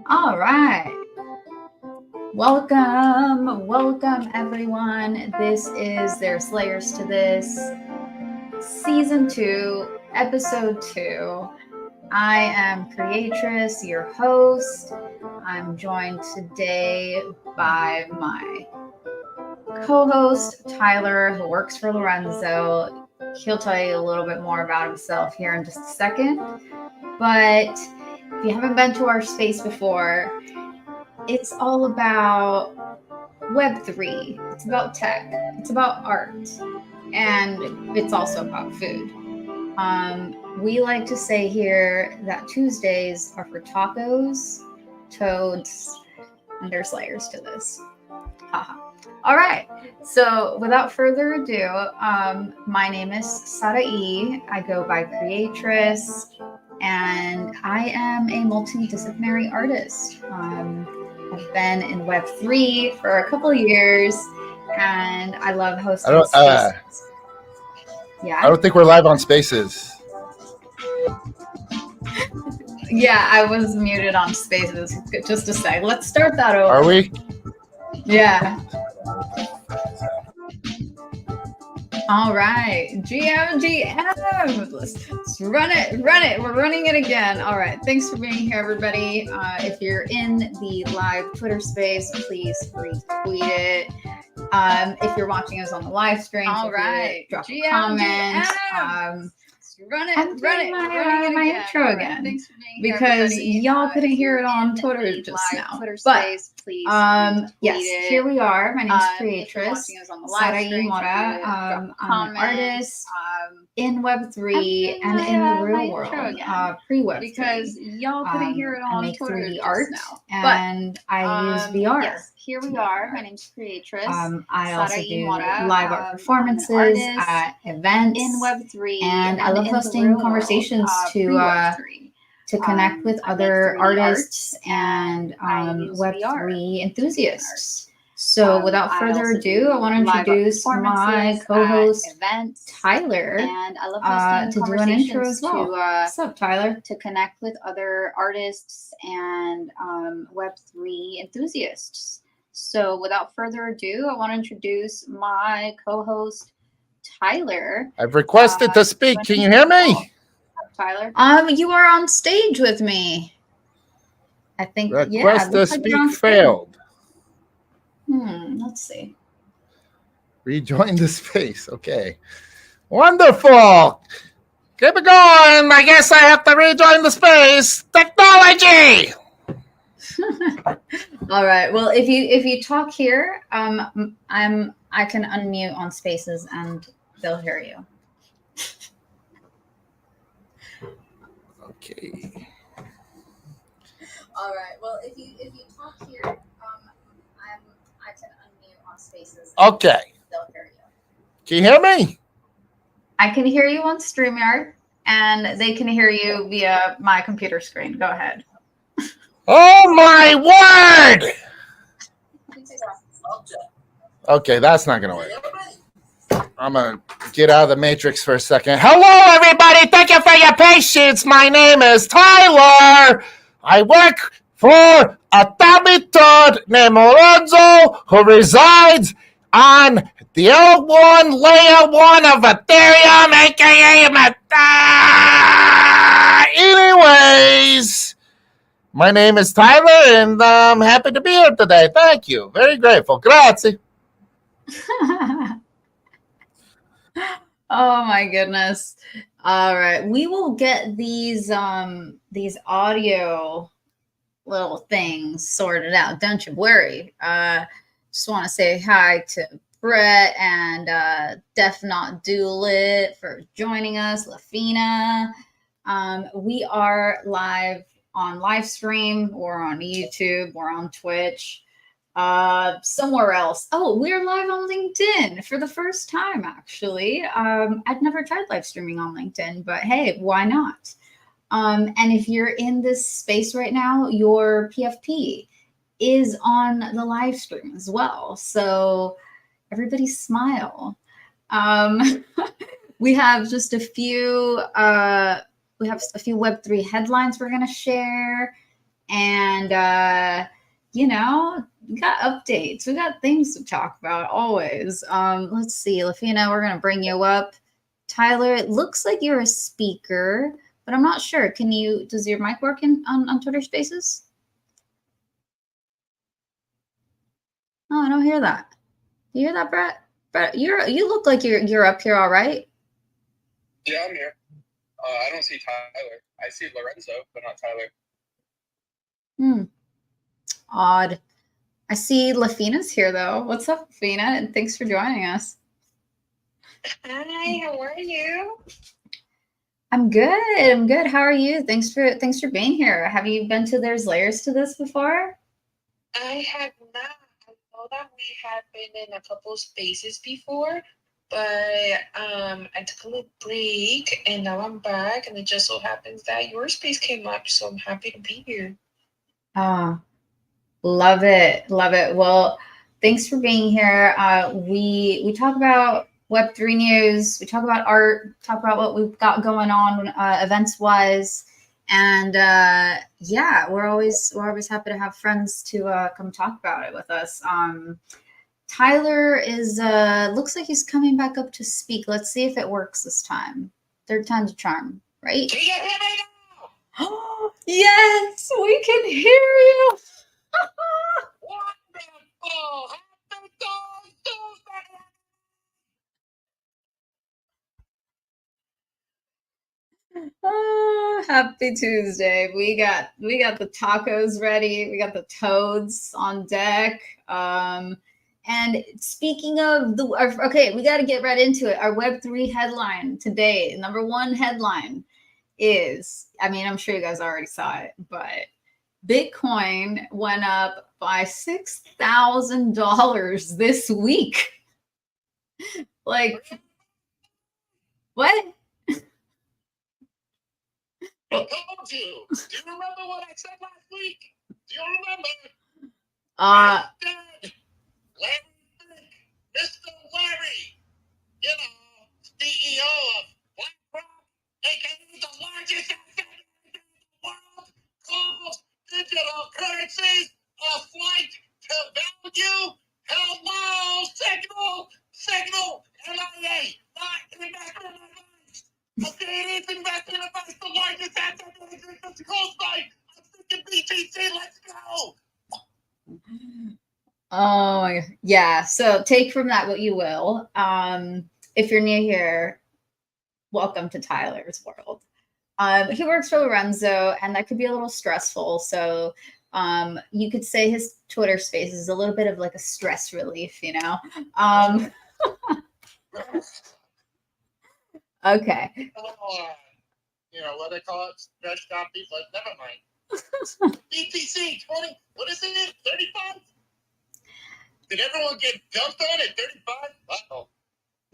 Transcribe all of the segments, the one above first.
All right. Welcome everyone. This is There's Layers to This, Season 2, Episode 2. I am Creatress, your host. I'm joined today by my co-host, Tyler, who works for Lorenzo. He'll tell you a little bit more about himself here in just a second. But if you haven't been to our space before, it's all about Web3. It's about tech. It's about art. And it's also about food. We like to say here that Tuesdays are for tacos, toads, and there's layers to this. Haha. All right. So without further ado, my name is Sarai. I go by Creatress, and I am a multidisciplinary artist. I've been in Web3 for a couple of years, and I love hosting spaces. Yeah. I don't think we're live on Spaces. Yeah, I was muted on Spaces. Just a sec. Let's start that over. Are we? Yeah. All right. GM. Let's run it. We're running it again. All right. Thanks for being here, everybody. If you're in the live Twitter space, please retweet it. If you're watching us on the live stream, drop a comment. Run it. My intro again. Thanks for being here, because y'all couldn't hear it on Twitter just now. But yes, here we are. My name is Creatress, Sarai Mora. I'm an artist in Web3 and in the real world, pre-Web3. Because y'all couldn't hear it on Twitter. I make 3D art and I use VR. Yes, here we are. My name's Creatress. I also do live art performances at events in Web3, and I love hosting conversations to connect with other artists and Web3 enthusiasts. So without further ado, I want to introduce my co-host, Tyler, and I love hosting to do an intro as well. What's up, Tyler? To connect with other artists and Web3 enthusiasts. So without further ado, I want to introduce my co-host, Tyler. I've requested to speak. Can you hear me? Tyler? You are on stage with me. I think. Request to speak failed. Let's see. Rejoin the space. Okay. Wonderful. Keep it going. I guess I have to rejoin the space. Technology. All right. Well, if you talk here, I can unmute on Spaces and they'll hear you. Okay. All right. Well, if you talk here, I can unmute on Spaces. Okay. They'll hear you. Can you hear me? I can hear you on StreamYard, and they can hear you via my computer screen. Go ahead. Oh my word! Okay, that's not gonna work. I'm gonna get out of the matrix for a second. Hello, everybody. Thank you for your patience. My name is Tyler. I work for a tabitod named Lorenzo who resides on the L1 layer 1 of Ethereum, aka anyways, my name is Tyler, and I'm happy to be here today. Thank you. Very grateful. Grazie. Oh my goodness. All right. We will get these audio little things sorted out. Don't you worry. Just want to say hi to Brett and Def Not Duelit for joining us. Lafina. We are live on live stream or on YouTube or on Twitch. Somewhere else. Oh, we're live on LinkedIn for the first time, actually. I'd never tried live streaming on LinkedIn, but hey, why not? And if you're in this space right now, your PFP is on the live stream as well. So everybody smile. We have just a few we have a few Web3 headlines we're gonna share, and you know, we got updates. We got things to talk about always. Let's see, Lafina, we're gonna bring you up. Tyler, it looks like you're a speaker, but I'm not sure. Does your mic work on Twitter Spaces? Oh, I don't hear that. Do you hear that, Brett? Brett, you look like you're up here all right. Yeah, I'm here. I don't see Tyler. I see Lorenzo, but not Tyler. Odd. I see Lafina's here though. What's up, Lafina? And thanks for joining us. Hi, how are you? I'm good. How are you? Thanks for being here. Have you been to There's Layers to This before? I have not. I know that we have been in a couple spaces before, but I took a little break and now I'm back, and it just so happens that your space came up, so I'm happy to be here. Love it. Well, thanks for being here. We talk about Web3 news, we talk about art, talk about what we've got going on events wise, and yeah, we're always happy to have friends to come talk about it with us. Tyler is looks like he's coming back up to speak. Let's see if it works this time. Third time's a charm, right? Can you hear me now? Yes, we can hear you. Wonderful! Happy Tuesday! Oh, happy Tuesday. We got the tacos ready. We got the toads on deck. And speaking of okay, we got to get right into it. Our Web3 headline today, number one headline is, I mean, I'm sure you guys already saw it, but Bitcoin went up by $6,000 this week. Like, what? I told you. Do you remember what I said last week? Do you remember? I said, Larry Fink, Mr. Larry, you know, CEO of BlackRock, aka the largest asset in the world, calls digital currencies a flight to value. Hello, signal, NIA, not investment advice. Okay, it is investment advice, the largest asset in the coast line. I'm thinking BTC, let's go. Oh, yeah. So take from that what you will. If you're new here, welcome to Tyler's world. He works for Lorenzo, and that could be a little stressful. So you could say his Twitter space is a little bit of like a stress relief, you know? Okay. You know what they call it? Stretch copies, but never mind. BTC 20, what is it? 35? Did everyone get dumped on at 35? Uh-oh.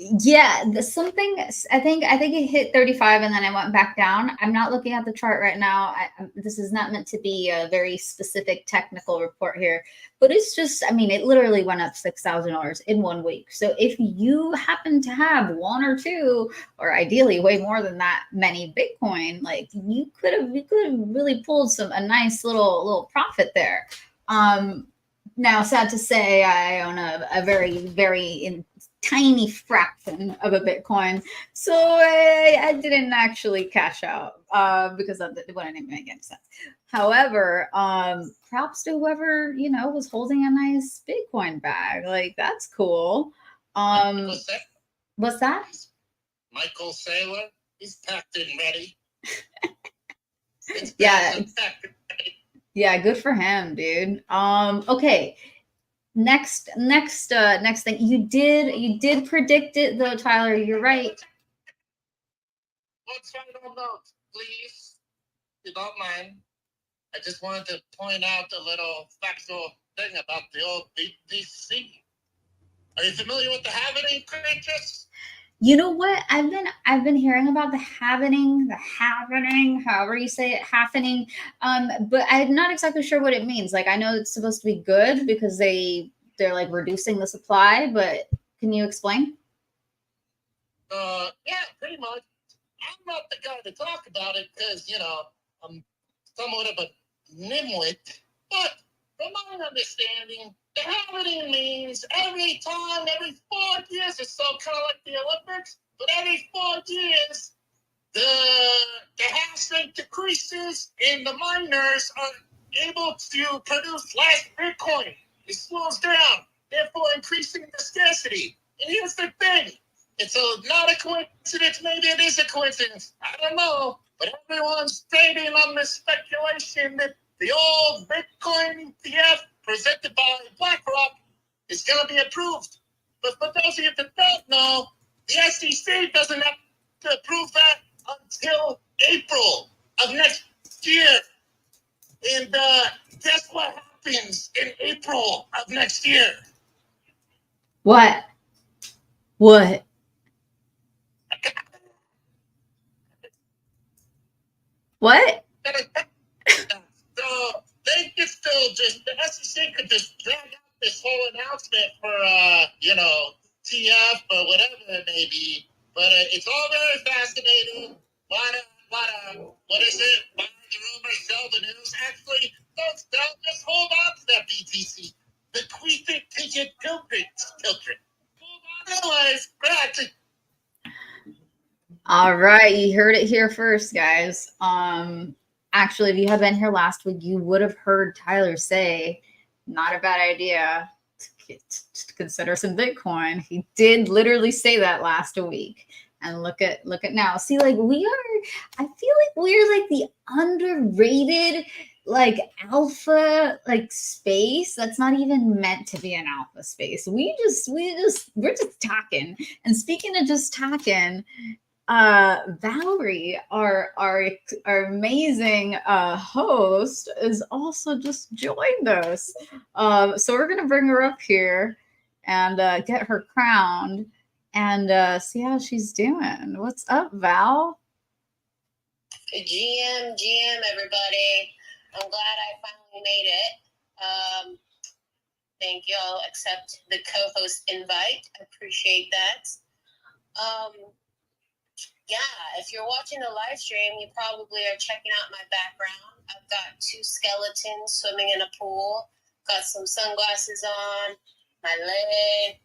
Yeah, I think it hit 35 and then I went back down. I'm not looking at the chart right now. This is not meant to be a very specific technical report here, but it's just, I mean, it literally went up $6,000 in 1 week. So if you happen to have one or two, or ideally way more than that many Bitcoin, like you could have really pulled a nice little profit there. Now, sad to say, I own a very, very tiny fraction of a Bitcoin. So I didn't actually cash out because it wouldn't even make any sense. However, props to whoever, you know, was holding a nice Bitcoin bag. Like, that's cool. What's that? Michael Saylor, he's packed and ready. Yeah. Yeah, good for him, dude. Okay. Next thing. You did predict it though, Tyler. You're right. Let's final note, please. If you don't mind. I just wanted to point out a little factual thing about the old BTC. Are you familiar with the halvening, Chris? You know what? I've been hearing about the halvening, however you say it, halvening. But I'm not exactly sure what it means. Like, I know it's supposed to be good because they're like reducing the supply, but can you explain? Yeah, pretty much. I'm not the guy to talk about it because, I'm somewhat of a nimwit. But from my understanding, the halvening means every 4 years or so, kind of like the Olympics, but every 4 years, the hash strength decreases and the miners are able to produce less Bitcoin. It slows down, therefore increasing the scarcity. And here's the thing. It's not a coincidence. Maybe it is a coincidence. I don't know. But everyone's trading on this speculation that the old Bitcoin ETF presented by BlackRock is going to be approved. But for those of you that don't know, the SEC doesn't have to approve that until April of next year. And guess what happens in April of next year? What? What? So they could still the SEC could just drag out this whole announcement for, TF or whatever it may be. But it's all very fascinating. What is it? Buy the rumors, sell the news. Actually, don't sell, just hold on to that BTC. Bequeath it to your children. Otherwise, practice. All right, you heard it here first, guys. Actually, if you had been here last week, you would have heard Tyler say, not a bad idea to consider some Bitcoin. He did literally say that last week. And look at now. See, like I feel like we're like the underrated like alpha like space that's not even meant to be an alpha space. We're just talking. And speaking of just talking, Valerie, our amazing host, is also just joined us. So we're gonna bring her up here and get her crowned and see how she's doing. What's up, Val? GM, everybody. I'm glad I finally made it. Thank you. I'll accept the co-host invite. I appreciate that. If you're watching the live stream, you probably are checking out my background. I've got 2 skeletons swimming in a pool, got some sunglasses on, my leg,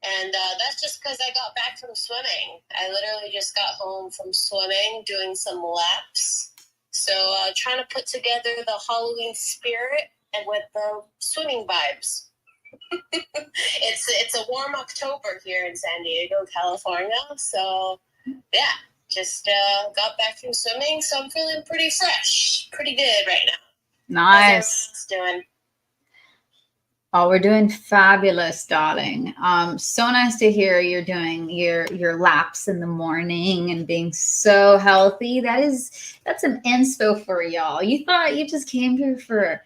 and that's just because I got back from swimming. I literally just got home from swimming, doing some laps. So trying to put together the Halloween spirit and with the swimming vibes. It's a warm October here in San Diego, California. So yeah, just got back from swimming, so I'm feeling pretty fresh, pretty good right now. Nice. How's everyone else doing? Oh, we're doing fabulous, darling. So nice to hear you're doing your laps in the morning and being so healthy. That's an inspo for y'all. You thought you just came here for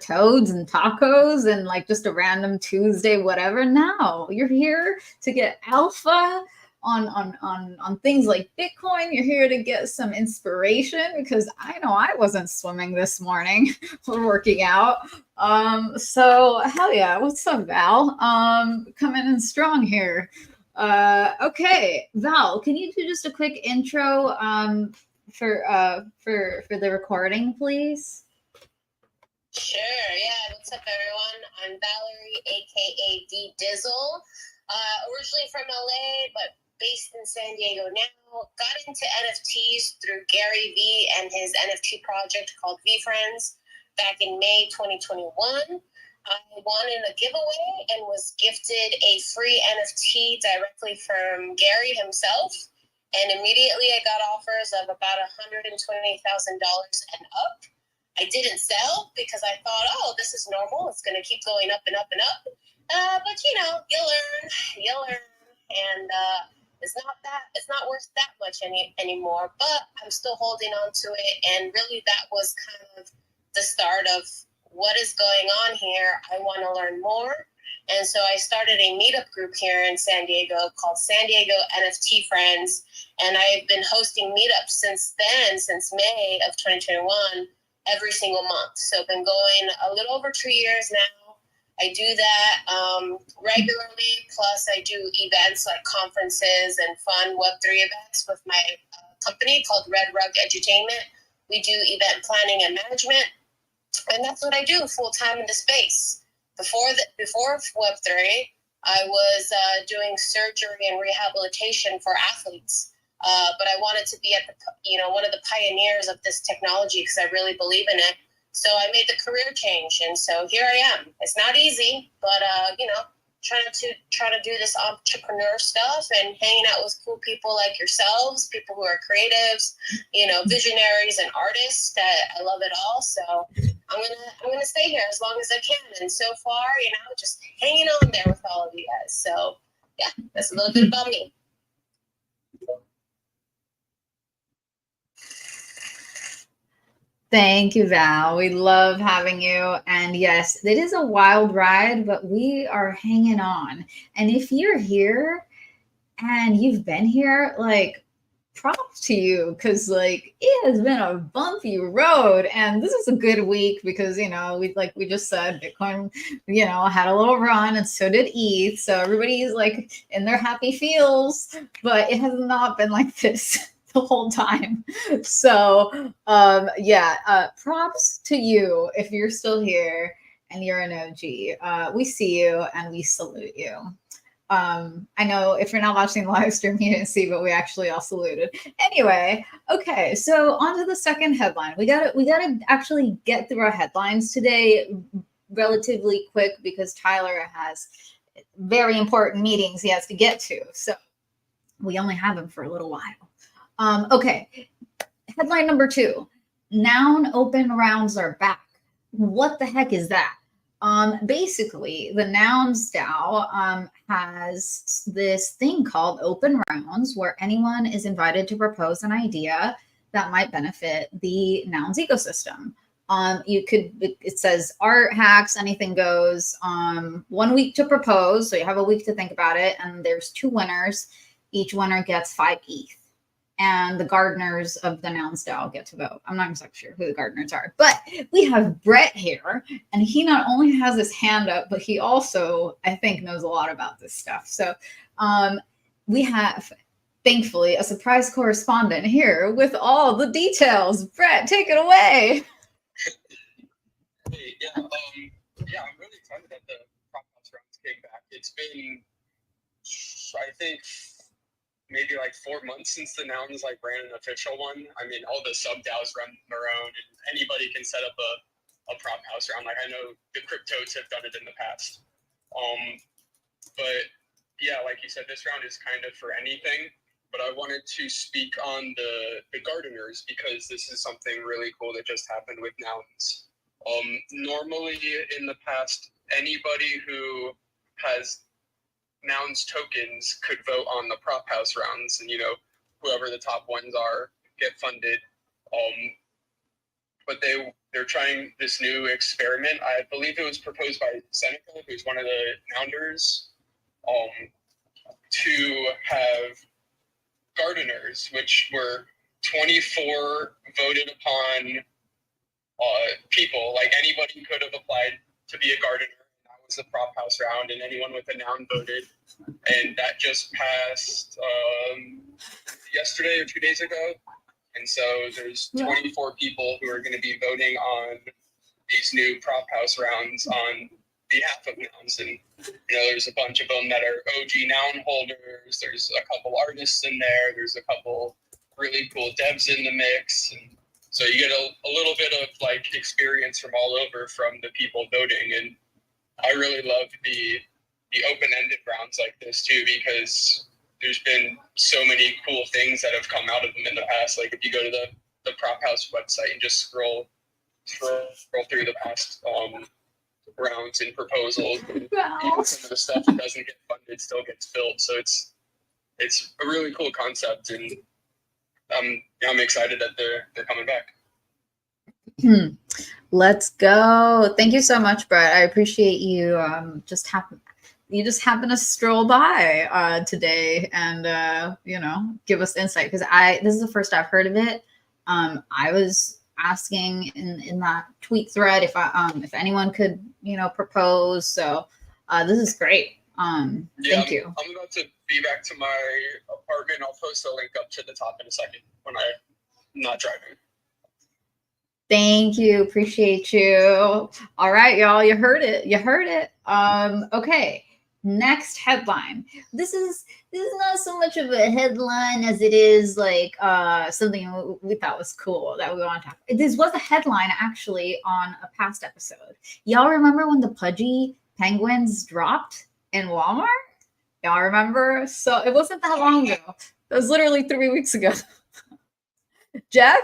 toads and tacos and like just a random Tuesday, whatever. No, you're here to get alpha on things like Bitcoin. You're here to get some inspiration because I know I wasn't swimming this morning for working out. So hell yeah. What's up, Val? Coming in strong here. Okay, Val, can you do just a quick intro for the recording, please? Sure, yeah. What's up, everyone? I'm Valerie, aka D Dizzle. Originally from LA, but based in San Diego now. Got into NFTs through Gary Vee and his NFT project called VeeFriends back in May 2021. I won in a giveaway and was gifted a free NFT directly from Gary himself. And immediately I got offers of about $120,000 and up. I didn't sell because I thought, this is normal. It's going to keep going up and up and up. But you learn. And it's not worth that much anymore, but I'm still holding on to it. And really that was kind of the start of what is going on here. I want to learn more. And so I started a meetup group here in San Diego called San Diego NFT Friends. And I've been hosting meetups since May of 2021, every single month. So I've been going a little over 2 years now. I do that regularly. Plus I do events like conferences and fun Web3 events with my company called Red Rug Edutainment. We do event planning and management, and that's what I do full time in the space. Before Web3, I was doing surgery and rehabilitation for athletes, but I wanted to be at one of the pioneers of this technology because I really believe in it. So I made the career change, and so here I am. It's not easy, but trying to do this entrepreneur stuff and hanging out with cool people like yourselves, people who are creatives, visionaries and artists. That I love it all. So I'm gonna stay here as long as I can. And so far, just hanging on there with all of you guys. So yeah, that's a little bit about me. Thank you, Val. We love having you. And yes, it is a wild ride, but we are hanging on. And if you're here and you've been here, like, props to you, because like it has been a bumpy road. And this is a good week because we just said, Bitcoin, had a little run, and so did ETH. So everybody's like in their happy feels, but it has not been like this the whole time. So props to you if you're still here and you're an OG. We see you and we salute you. I know if you're not watching the live stream, you didn't see, but we actually all saluted. Anyway, okay, so on to the second headline. We gotta actually get through our headlines today relatively quick because Tyler has very important meetings he has to get to. So we only have him for a little while. Okay, headline number 2, Noun open rounds are back. What the heck is that? Basically, the Nouns DAO has this thing called open rounds where anyone is invited to propose an idea that might benefit the Nouns ecosystem. It says art, hacks, anything goes. 1 week to propose, so you have a week to think about it, and there's 2 winners. Each winner gets 5 ETH. And the gardeners of the Nouns DAO get to vote. I'm not exactly sure who the gardeners are, but we have Brett here, and he not only has his hand up, but he also, I think, knows a lot about this stuff. So we have, thankfully, a surprise correspondent here with all the details. Brett, take it away. Hey, I'm really excited that the prop house rounds came back. It's been, I think, maybe like 4 months since the Nouns ran an official one. I mean, all the sub DAOs run their own, and anybody can set up a prop house round. I know the cryptos have done it in the past. But yeah, like you said, this round is kind of for anything. But I wanted to speak on the gardeners because this is something really cool that just happened with Nouns. Normally in the past, anybody who has Nouns tokens could vote on the prop house rounds, and whoever the top ones are get funded. But they're trying this new experiment. I believe it was proposed by Seneca, who's one of the founders, to have gardeners, which were 24 voted upon people. Like anybody could have applied to be a gardener. That was the prop house round, and anyone with a noun voted. And that just passed yesterday or 2 days ago. And so there's 24 people who are going to be voting on these new prop house rounds on behalf of nouns. And, there's a bunch of them that are OG noun holders. There's a couple artists in there. There's a couple really cool devs in the mix. And so you get a little bit of experience from all over from the people voting. And I really love the open-ended rounds like this too, because there's been so many cool things that have come out of them in the past. Like if you go to the Prop House website and just scroll through the past rounds and proposals, and even some of the stuff that doesn't get funded still gets built. So it's a really cool concept, and I'm excited that they're coming back. Let's go. Thank you so much, Brett. I appreciate you just happen to stroll by today and give us insight, because this is the first I've heard of it. I was asking in that tweet thread if anyone could propose. So this is great. Thank you. I'm about to be back to my apartment. I'll post a link up to the top in a second when I'm not driving. Thank you. Appreciate you. All right, y'all. You heard it. Okay. Next headline. This is not so much of a headline as it is like something we thought was cool that we want to talk. This was a headline actually on a past episode. Y'all remember when the Pudgy penguins dropped in Walmart? Y'all remember? So it wasn't that long ago. It was literally 3 weeks ago. Jeff?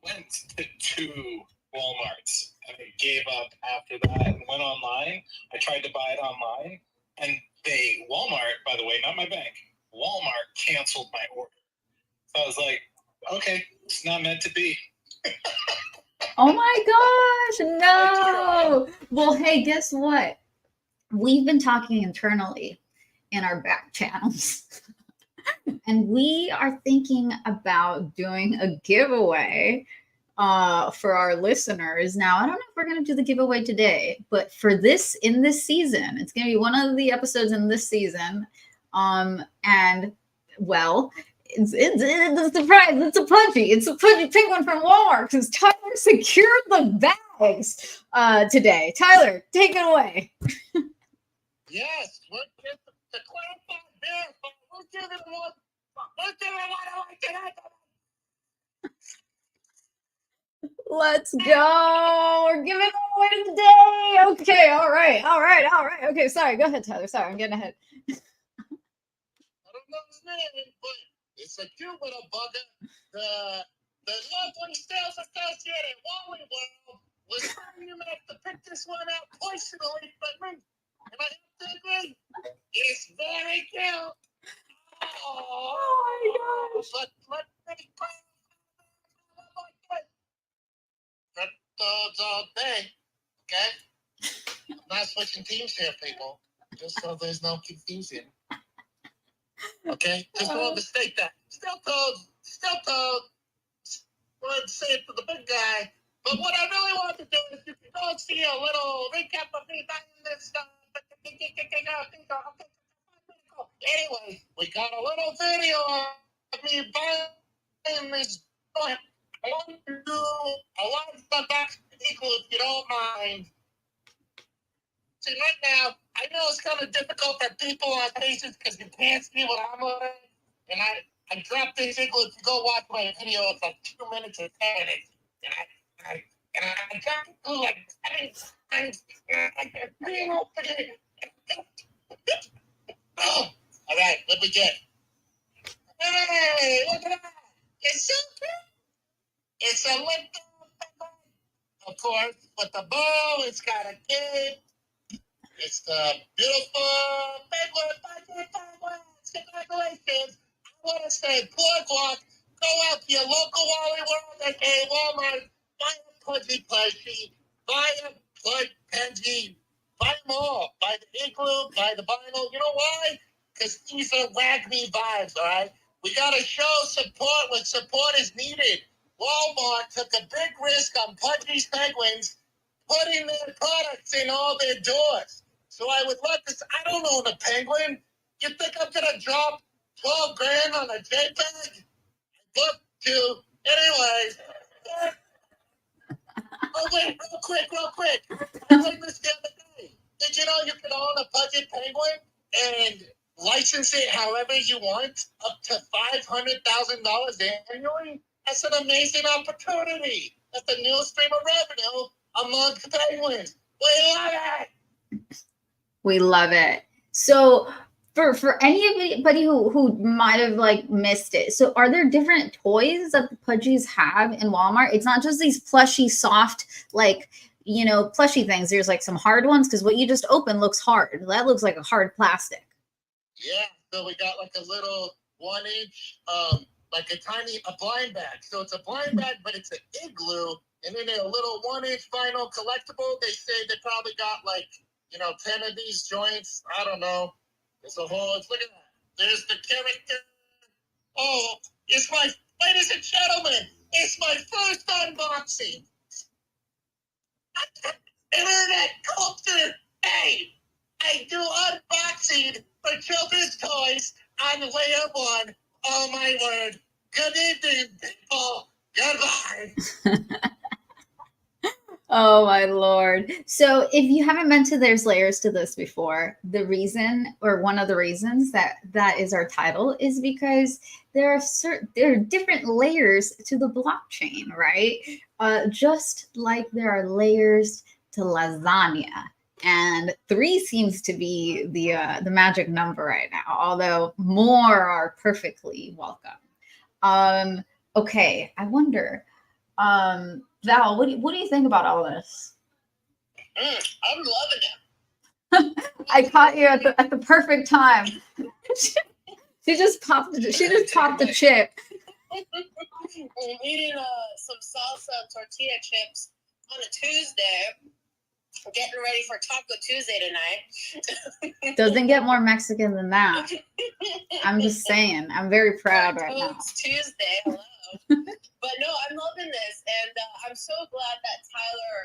Went to 2 Walmarts and I gave up after that and went online. I tried to buy it online and Walmart, by the way, not my bank, Walmart canceled my order. So I was like, okay, it's not meant to be. Oh my gosh, no. Well, hey, guess what? We've been talking internally in our back channels. And we are thinking about doing a giveaway for our listeners. Now, I don't know if we're going to do the giveaway today, but for this, in this season, it's going to be one of the episodes in this season. And well, it's a surprise. It's a Pudgy penguin from Walmart because Tyler secured the bags today. Tyler, take it away. Yes, we're just to clarify there, but we're giving one away today. Let's go. We're giving them away today. Okay, all right. Okay, sorry. Go ahead, Tyler. Sorry, I'm getting ahead. I don't know his name, but it's a cute little bugger. The lovely sales associate at Wally World was telling him to pick this one out personally for me. And I have to agree, it's very cute. Oh my gosh. But let me those all day, okay? I'm not switching teams here, people. Just so there's no confusion. Okay? Just want to state that. Still told. Wanted to say it to the big guy. But what I really want to do is you can go and see a little recap of me buying this stuff. Anyway, we got a little video of me buying this. I want to do a lot of stuff that's equal if you don't mind. See, right now, I know it's kind of difficult for people on faces because you can't see what I'm wearing. And I dropped this igloo. If you go watch my video, it's like 2 minutes and 10 minutes. And I dropped it through like 7 times. All right, what we get? Hey, look at that. It's so cute. It's a little, of course, with the bow. It's got a kid. It's the beautiful penguin. Congratulations. I want to say, plug walk. Go out to your local Wally World and Walmart. Buy a Pudgy plushie. Buy a Pudgy Pengy. Buy them all. Buy the igloo. Buy the vinyl. You know why? Because these are WAGMI vibes, all right? We got to show support when support is needed. Walmart took a big risk on Pudgy's penguins, putting their products in all their doors. So I would love to. I don't own a penguin. You think I'm gonna drop $12,000 on a JPEG? Look to. Anyways. Oh wait, real quick. I learned this the other day. Did you know you can own a Pudgy penguin and license it however you want, up to $500,000 annually? That's an amazing opportunity. That's a new stream of revenue among penguins. We love it. We love it. So for anybody who might have like missed it, so are there different toys that the Pudgies have in Walmart? It's not just these plushy, soft, like, you know, plushy things. There's like some hard ones because what you just opened looks hard. That looks like a hard plastic. Yeah, so we got like a little 1-inch, like a blind bag. So it's a blind bag, but it's an igloo, and then a little 1-inch vinyl collectible. They say they probably got like, 10 of these joints. I don't know. It's a whole. Look at that. There's the character. Oh, ladies and gentlemen, it's my first unboxing. Internet culture. Hey, I do unboxing for children's toys on Layer 1. Oh my word. Good evening, people. Goodbye. Oh my Lord. So if you haven't been to There's Layers to This before, the reason, or one of the reasons that is our title, is because there are different layers to the blockchain, right? Just like there are layers to lasagna. And 3 seems to be the magic number right now, although more are perfectly welcome. Okay, I wonder, Val, what do you think about all this? I'm loving it. I caught you at the perfect time. she just popped a chip. I'm eating some salsa and tortilla chips on a Tuesday. Getting ready for Taco Tuesday tonight. Doesn't get more Mexican than that. I'm just saying. I'm very proud right now. It's Tuesday. Hello. But no, I'm loving this, and I'm so glad that Tyler,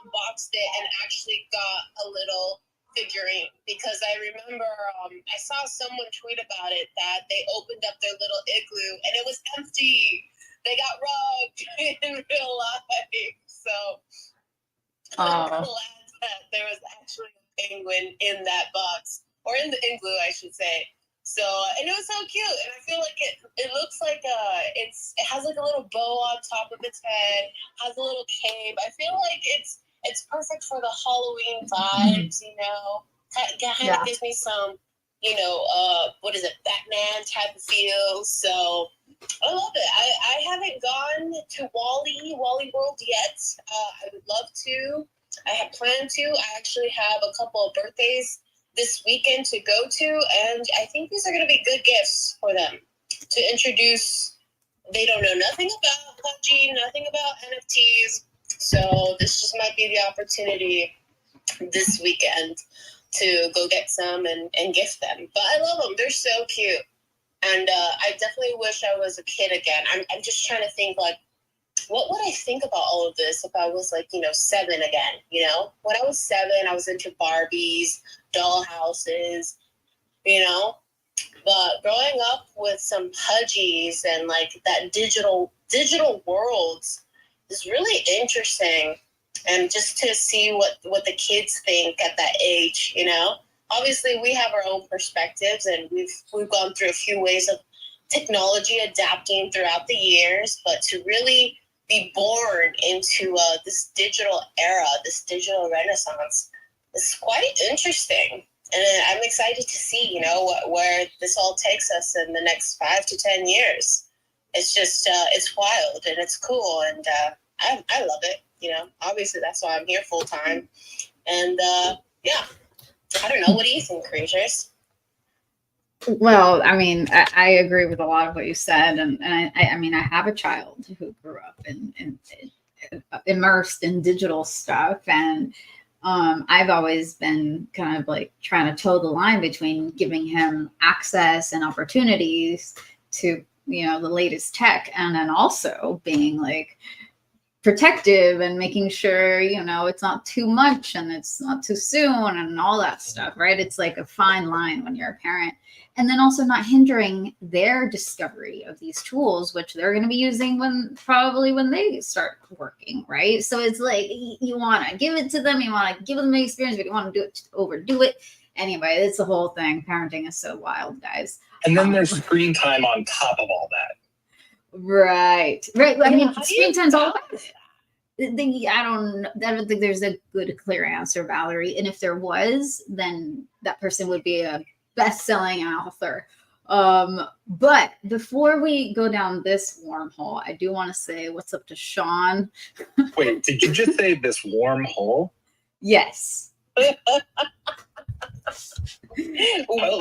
unboxed it and actually got a little figurine, because I remember I saw someone tweet about it that they opened up their little igloo and it was empty. They got robbed in real life. So I'm glad that there was actually a penguin in that box, or in the igloo, I should say. So, and it was so cute, and I feel like it looks like it has like a little bow on top of its head, has a little cape. I feel like it's perfect for the Halloween vibes, Kind of gives me some, what is it, Batman type of feel. So I love it. I haven't gone to Wally World yet. I would love to. I have planned to. I actually have a couple of birthdays this weekend to go to, and I think these are going to be good gifts for them to introduce. They don't know nothing about PUBG, nothing about NFTs, so this just might be the opportunity this weekend to go get some and gift them. But I love them. They're so cute, and I definitely wish I was a kid again. I'm just trying to think, like, what would I think about all of this if I was 7 again, When I was 7, I was into Barbies, doll houses, but growing up with some Pudgies and that digital worlds is really interesting. And just to see what the kids think at that age, Obviously we have our own perspectives, and we've gone through a few ways of technology adapting throughout the years, but to really be born into this digital era, this digital renaissance, is quite interesting. And I'm excited to see, where this all takes us in the next 5 to 10 years. It's just, it's wild and it's cool. And I love it. Obviously that's why I'm here full time. And yeah, I don't know. What do you think, creators? Well, I mean, I agree with a lot of what you said, and I mean, I have a child who grew up in immersed in digital stuff, and I've always been kind of trying to toe the line between giving him access and opportunities to the latest tech, and then also being protective and making sure it's not too much and it's not too soon and all that stuff, right? It's like a fine line when you're a parent. And then also not hindering their discovery of these tools, which they're going to be using when they start working, right? So it's you want to give it to them, you want to give them the experience, but you want to overdo it. Anyway, it's the whole thing. Parenting is so wild, guys. And then there's screen time on top of all that. Right. I mean, screen time's all about it. I don't think there's a good, clear answer, Valerie. And if there was, then that person would be a best-selling author. But before we go down this wormhole, I do want to say what's up to Sean. Wait, did you just say this wormhole? Yes. Well,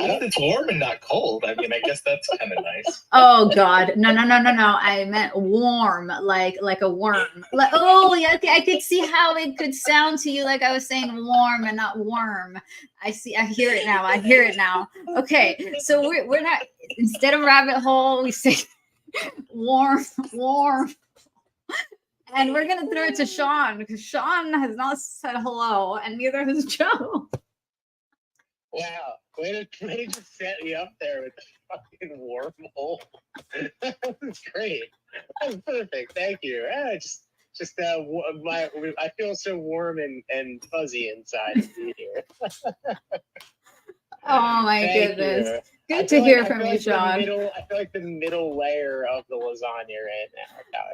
at least it's warm and not cold. I mean, I guess that's kind of nice. Oh God, no! I meant warm, like a worm. Yeah, I could see how it could sound to you like I was saying warm and not worm. I hear it now. Okay, so we're not, instead of rabbit hole, we say warm, and we're gonna throw it to Sean because Sean has not said hello, and neither has Joe. Wow, way to just set me up there with the fucking wormhole. That's great. That's perfect. Thank you. I feel so warm and fuzzy inside of me here. Oh my Thank goodness. you. Good to hear from you, I Sean. feel like the middle layer of the lasagna right now.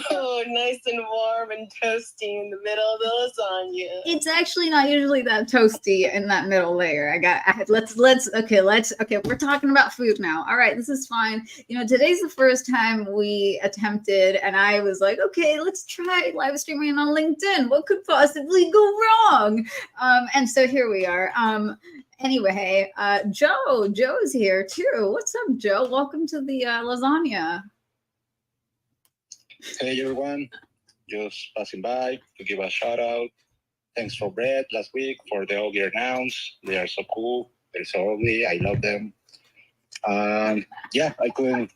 Oh, nice and warm and toasty in the middle of the lasagna. It's actually not usually that toasty in that middle layer. Okay, we're talking about food now. All right, this is fine. You know, today's the first time we attempted, and I was like, okay, let's try live streaming on LinkedIn. What could possibly go wrong? And so here we are. Anyway, Joe's here too. What's up, Joe? Welcome to the lasagna. Hey everyone, just passing by to give a shout out. Thanks for Brett last week for the ugly nouns. They are so cool. They're so ugly. I love them. Yeah, I couldn't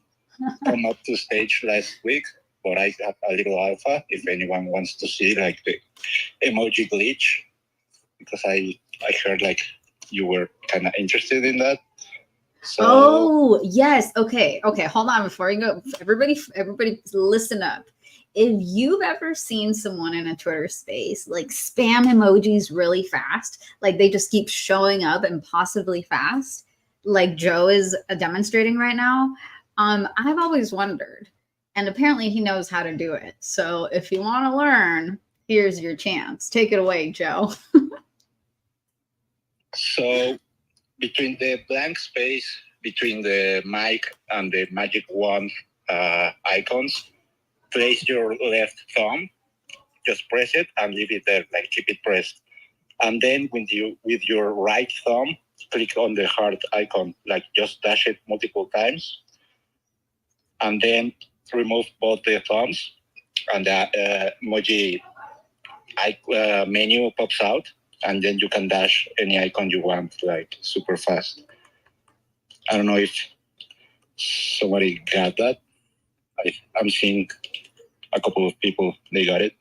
come up to stage last week, but I have a little alpha if anyone wants to see like the emoji glitch, because I heard like you were kind of interested in that. So, oh yes, okay. Hold on before you go. Everybody, listen up. If you've ever seen someone in a Twitter space like spam emojis really fast, like they just keep showing up impossibly fast, like Joe is demonstrating right now, I've always wondered, and apparently he knows how to do it. So if you want to learn, here's your chance. Take it away, Joe. So between the blank space between the mic and the magic wand icons, place your left thumb, just press it and leave it there, like keep it pressed. And then with your right thumb, click on the heart icon, like just dash it multiple times. And then remove both the thumbs and the emoji menu pops out. And then you can dash any icon you want, like super fast. I don't know if somebody got that. I'm seeing a couple of people, they got it.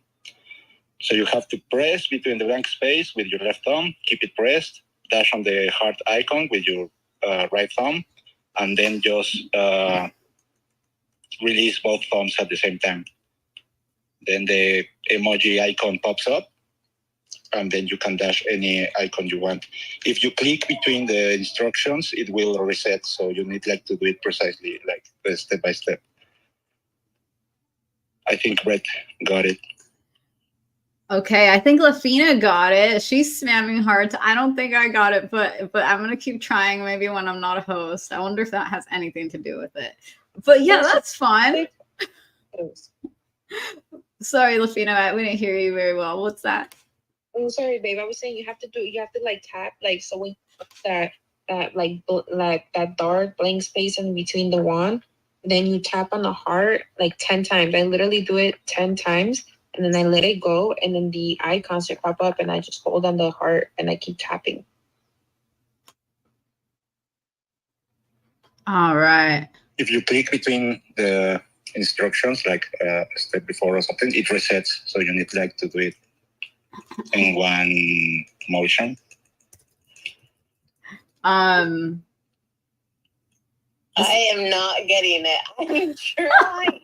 So you have to press between the blank space with your left thumb, keep it pressed, dash on the heart icon with your right thumb, and then just release both thumbs at the same time. Then the emoji icon pops up, and then you can dash any icon you want. If you click between the instructions, it will reset. So you need like to do it precisely, like step by step. I think Brett got it. Okay, I think Lafina got it. She's spamming hearts. I don't think I got it, but I'm gonna keep trying. Maybe when I'm not a host. I wonder if that has anything to do with it. But yeah, that's fine. Sorry, Lafina, we didn't hear you very well. What's that? I'm sorry, babe. I was saying you have to like tap, like, so when that that dark blank space in between the wand, then you tap on the heart like 10 times. I literally do it 10 times, and then I let it go, and then the icons should pop up, and I just hold on the heart and I keep tapping. All right. If you click between the instructions, like a step before or something, it resets. So you need like to do it in one motion. I am not getting it. I'm trying.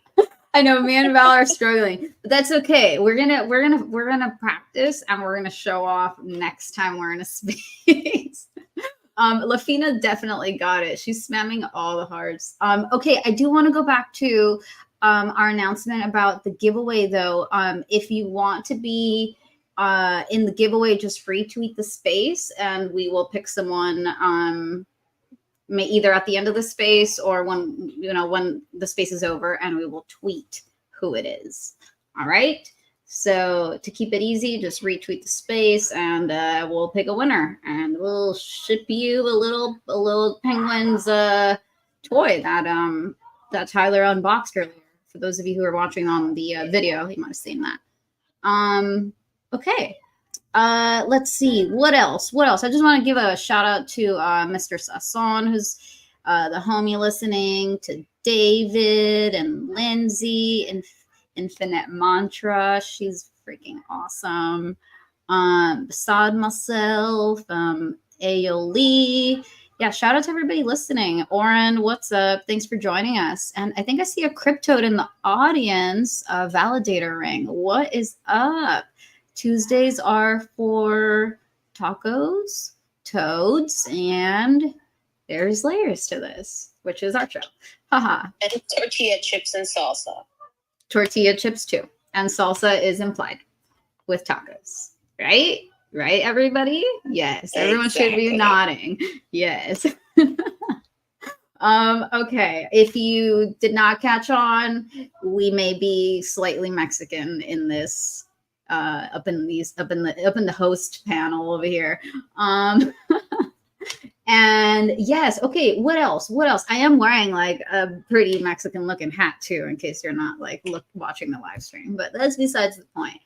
I know me and Val are struggling, but that's okay. We're gonna practice, and we're gonna show off next time we're in a space. Lafina definitely got it. She's spamming all the hearts. Okay, I do want to go back to our announcement about the giveaway, though. If you want to be in the giveaway, just retweet the space, and we will pick someone either at the end of the space or when the space is over, and we will tweet who it is. All right. So to keep it easy, just retweet the space, and we'll pick a winner, and we'll ship you a little Penguins toy that Tyler unboxed earlier. For those of you who are watching on the video, you might have seen that. Okay. Let's see what else. I just want to give a shout out to Mr. Sasson, who's the homie listening, to David and Lindsay and Infinite Mantra. She's freaking awesome. Beside myself, Ayolee. Yeah, shout out to everybody listening. Oren, what's up? Thanks for joining us. And I think I see a Cryptoad in the audience, a validator ring. What is up? Tuesdays are for tacos, toads, and there's layers to this, which is our show. Haha. And tortilla chips and salsa. Tortilla chips too. And salsa is implied with tacos, right? Right, everybody? Yes. Everyone should be Exactly. nodding. Yes. Okay. If you did not catch on, we may be slightly Mexican in this up in the host panel over here. And yes, okay, what else? I am wearing like a pretty Mexican looking hat too, in case you're not like watching the live stream, but that's besides the point.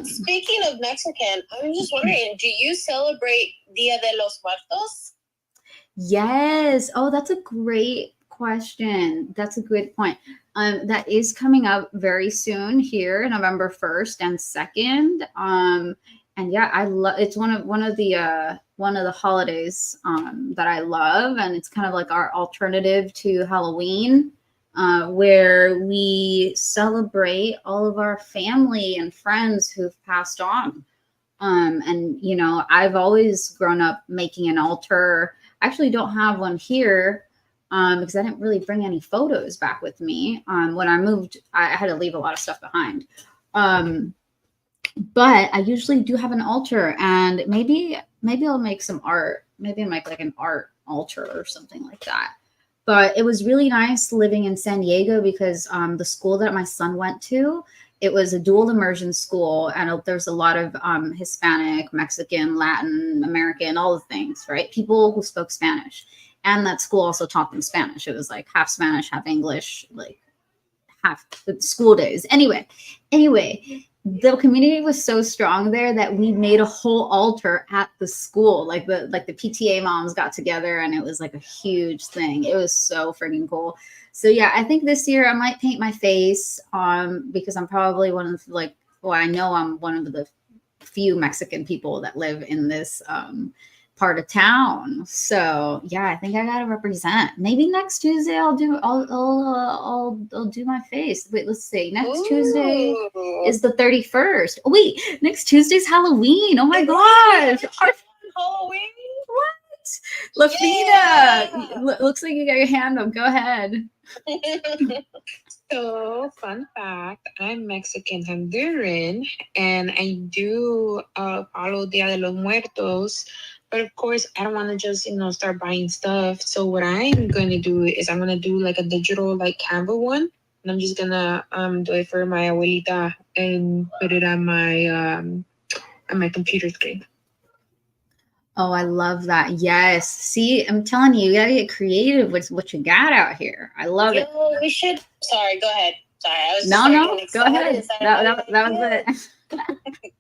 Speaking of Mexican, I'm just wondering, do you celebrate Dia de los Muertos? Yes. Oh, that's a great question. That's a good point. That is coming up very soon here, November 1st and 2nd. And yeah, I love it's one of the holidays that I love, and it's kind of like our alternative to Halloween, where we celebrate all of our family and friends who've passed on. And you know, I've always grown up making an altar. I actually don't have one here because I didn't really bring any photos back with me. When I moved, I had to leave a lot of stuff behind. But I usually do have an altar, and maybe I'll make some art. Maybe I'll make like an art altar or something like that. But it was really nice living in San Diego because the school that my son went to, it was a dual immersion school, and there's a lot of Hispanic, Mexican, Latin, American, all the things, right? People who spoke Spanish. And that school also taught them Spanish. It was like half Spanish, half English, like half the school days. Anyway, the community was so strong there that we made a whole altar at the school. Like the PTA moms got together, and it was like a huge thing. It was so freaking cool. So yeah, I think this year I might paint my face because I'm probably one of I know I'm one of the few Mexican people that live in this part of town. So yeah, I think I gotta represent. Maybe next Tuesday I'll do my face. Wait, let's see. Next Tuesday is the 31st. Oh, wait, next Tuesday's Halloween. Oh my gosh. Halloween? What? Lafina, looks like you got your hand up. Go ahead. So, fun fact, I'm Mexican Honduran, and I do follow Dia de los Muertos. But of course, I don't want to just, start buying stuff. So what I'm going to do is I'm going to do like a digital like Canva one. And I'm just going to do it for my abuelita and put it on my computer screen. Oh, I love that. Yes. See, I'm telling you, you got to get creative with what you got out here. I love it. We should. Sorry, go ahead. Sorry, I was No, go ahead. That was it.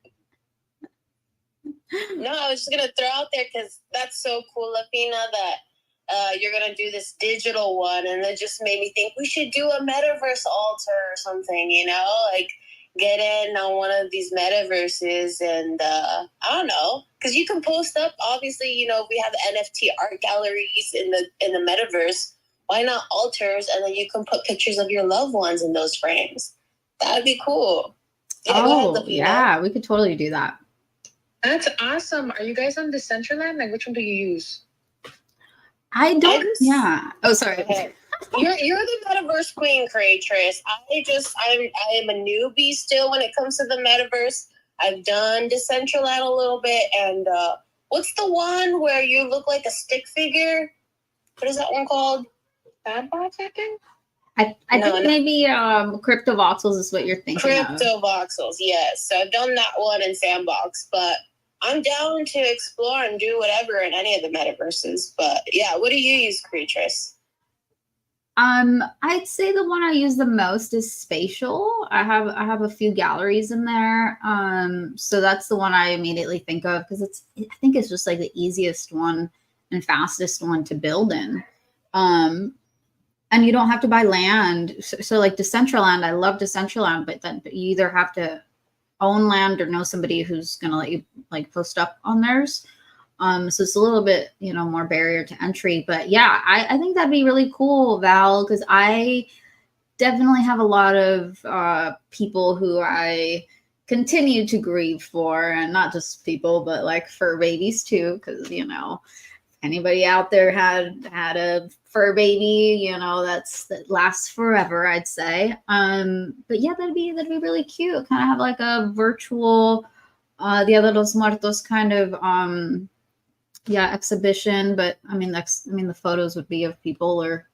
No, I was just gonna throw out there because that's so cool, Lafina, that you're gonna do this digital one, and it just made me think we should do a metaverse altar or something. Like get in on one of these metaverses, and I don't know, because you can post up. Obviously, we have NFT art galleries in the metaverse. Why not altars, and then you can put pictures of your loved ones in those frames? That would be cool. Yeah, we could totally do that. That's awesome. Are you guys on Decentraland? Like, which one do you use? I don't. Yeah. Oh, sorry. Okay. You're the metaverse queen, creatress. I am a newbie still when it comes to the metaverse. I've done Decentraland a little bit, and what's the one where you look like a stick figure? What is that one called? Sandbox, I think. I think maybe CryptoVoxels is what you're thinking of. CryptoVoxels, yes. So I've done that one in Sandbox, but I'm down to explore and do whatever in any of the metaverses. But yeah, what do you use, creatress? I'd say the one I use the most is Spatial. I have a few galleries in there. So that's the one I immediately think of because I think it's just like the easiest one and fastest one to build in. And you don't have to buy land. So like Decentraland, I love Decentraland, but then you either have to own land or know somebody who's going to let you like post up on theirs. So it's a little bit, more barrier to entry. But yeah, I think that'd be really cool, Val, because I definitely have a lot of people who I continue to grieve for, and not just people, but like fur babies too, because anybody out there had a fur baby, that lasts forever, I'd say. But yeah, that'd be really cute. Kind of have like a virtual Dia de los Muertos kind of exhibition. But the photos would be of people or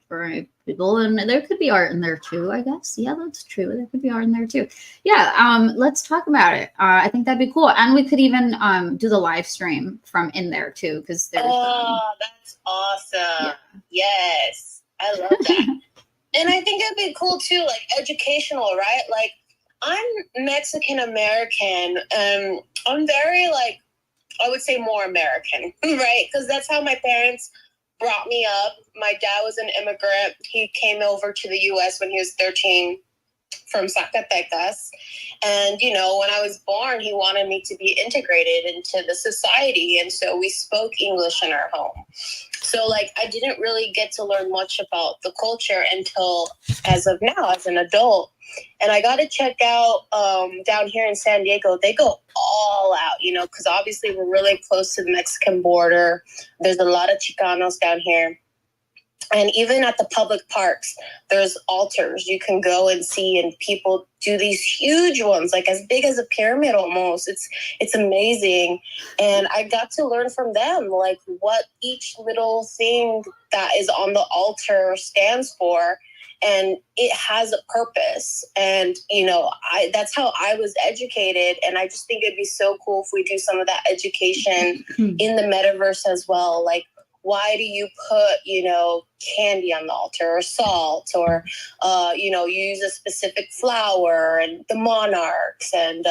people, and there could be art in there too, I guess. Yeah, that's true. There could be art in there too. Yeah, let's talk about it. I think that'd be cool, and we could even do the live stream from in there too, because there's. That's awesome! Yeah. Yes, I love that, and I think it'd be cool too, like educational, right? Like, I'm Mexican American. I'm very I would say more American, right? Because that's how my parents brought me up. My dad was an immigrant. He came over to the U.S. when he was 13 from Zacatecas. And, when I was born, he wanted me to be integrated into the society. And so we spoke English in our home. So, I didn't really get to learn much about the culture until as of now, as an adult. And I got to check out down here in San Diego. They go all out, because obviously we're really close to the Mexican border. There's a lot of Chicanos down here. And even at the public parks, there's altars you can go and see, and people do these huge ones, like as big as a pyramid almost. It's amazing. And I got to learn from them, like what each little thing that is on the altar stands for. And it has a purpose. And, that's how I was educated. And I just think it'd be so cool if we do some of that education in the metaverse as well. Like, why do you put, candy on the altar or salt or, you use a specific flower and the monarchs and,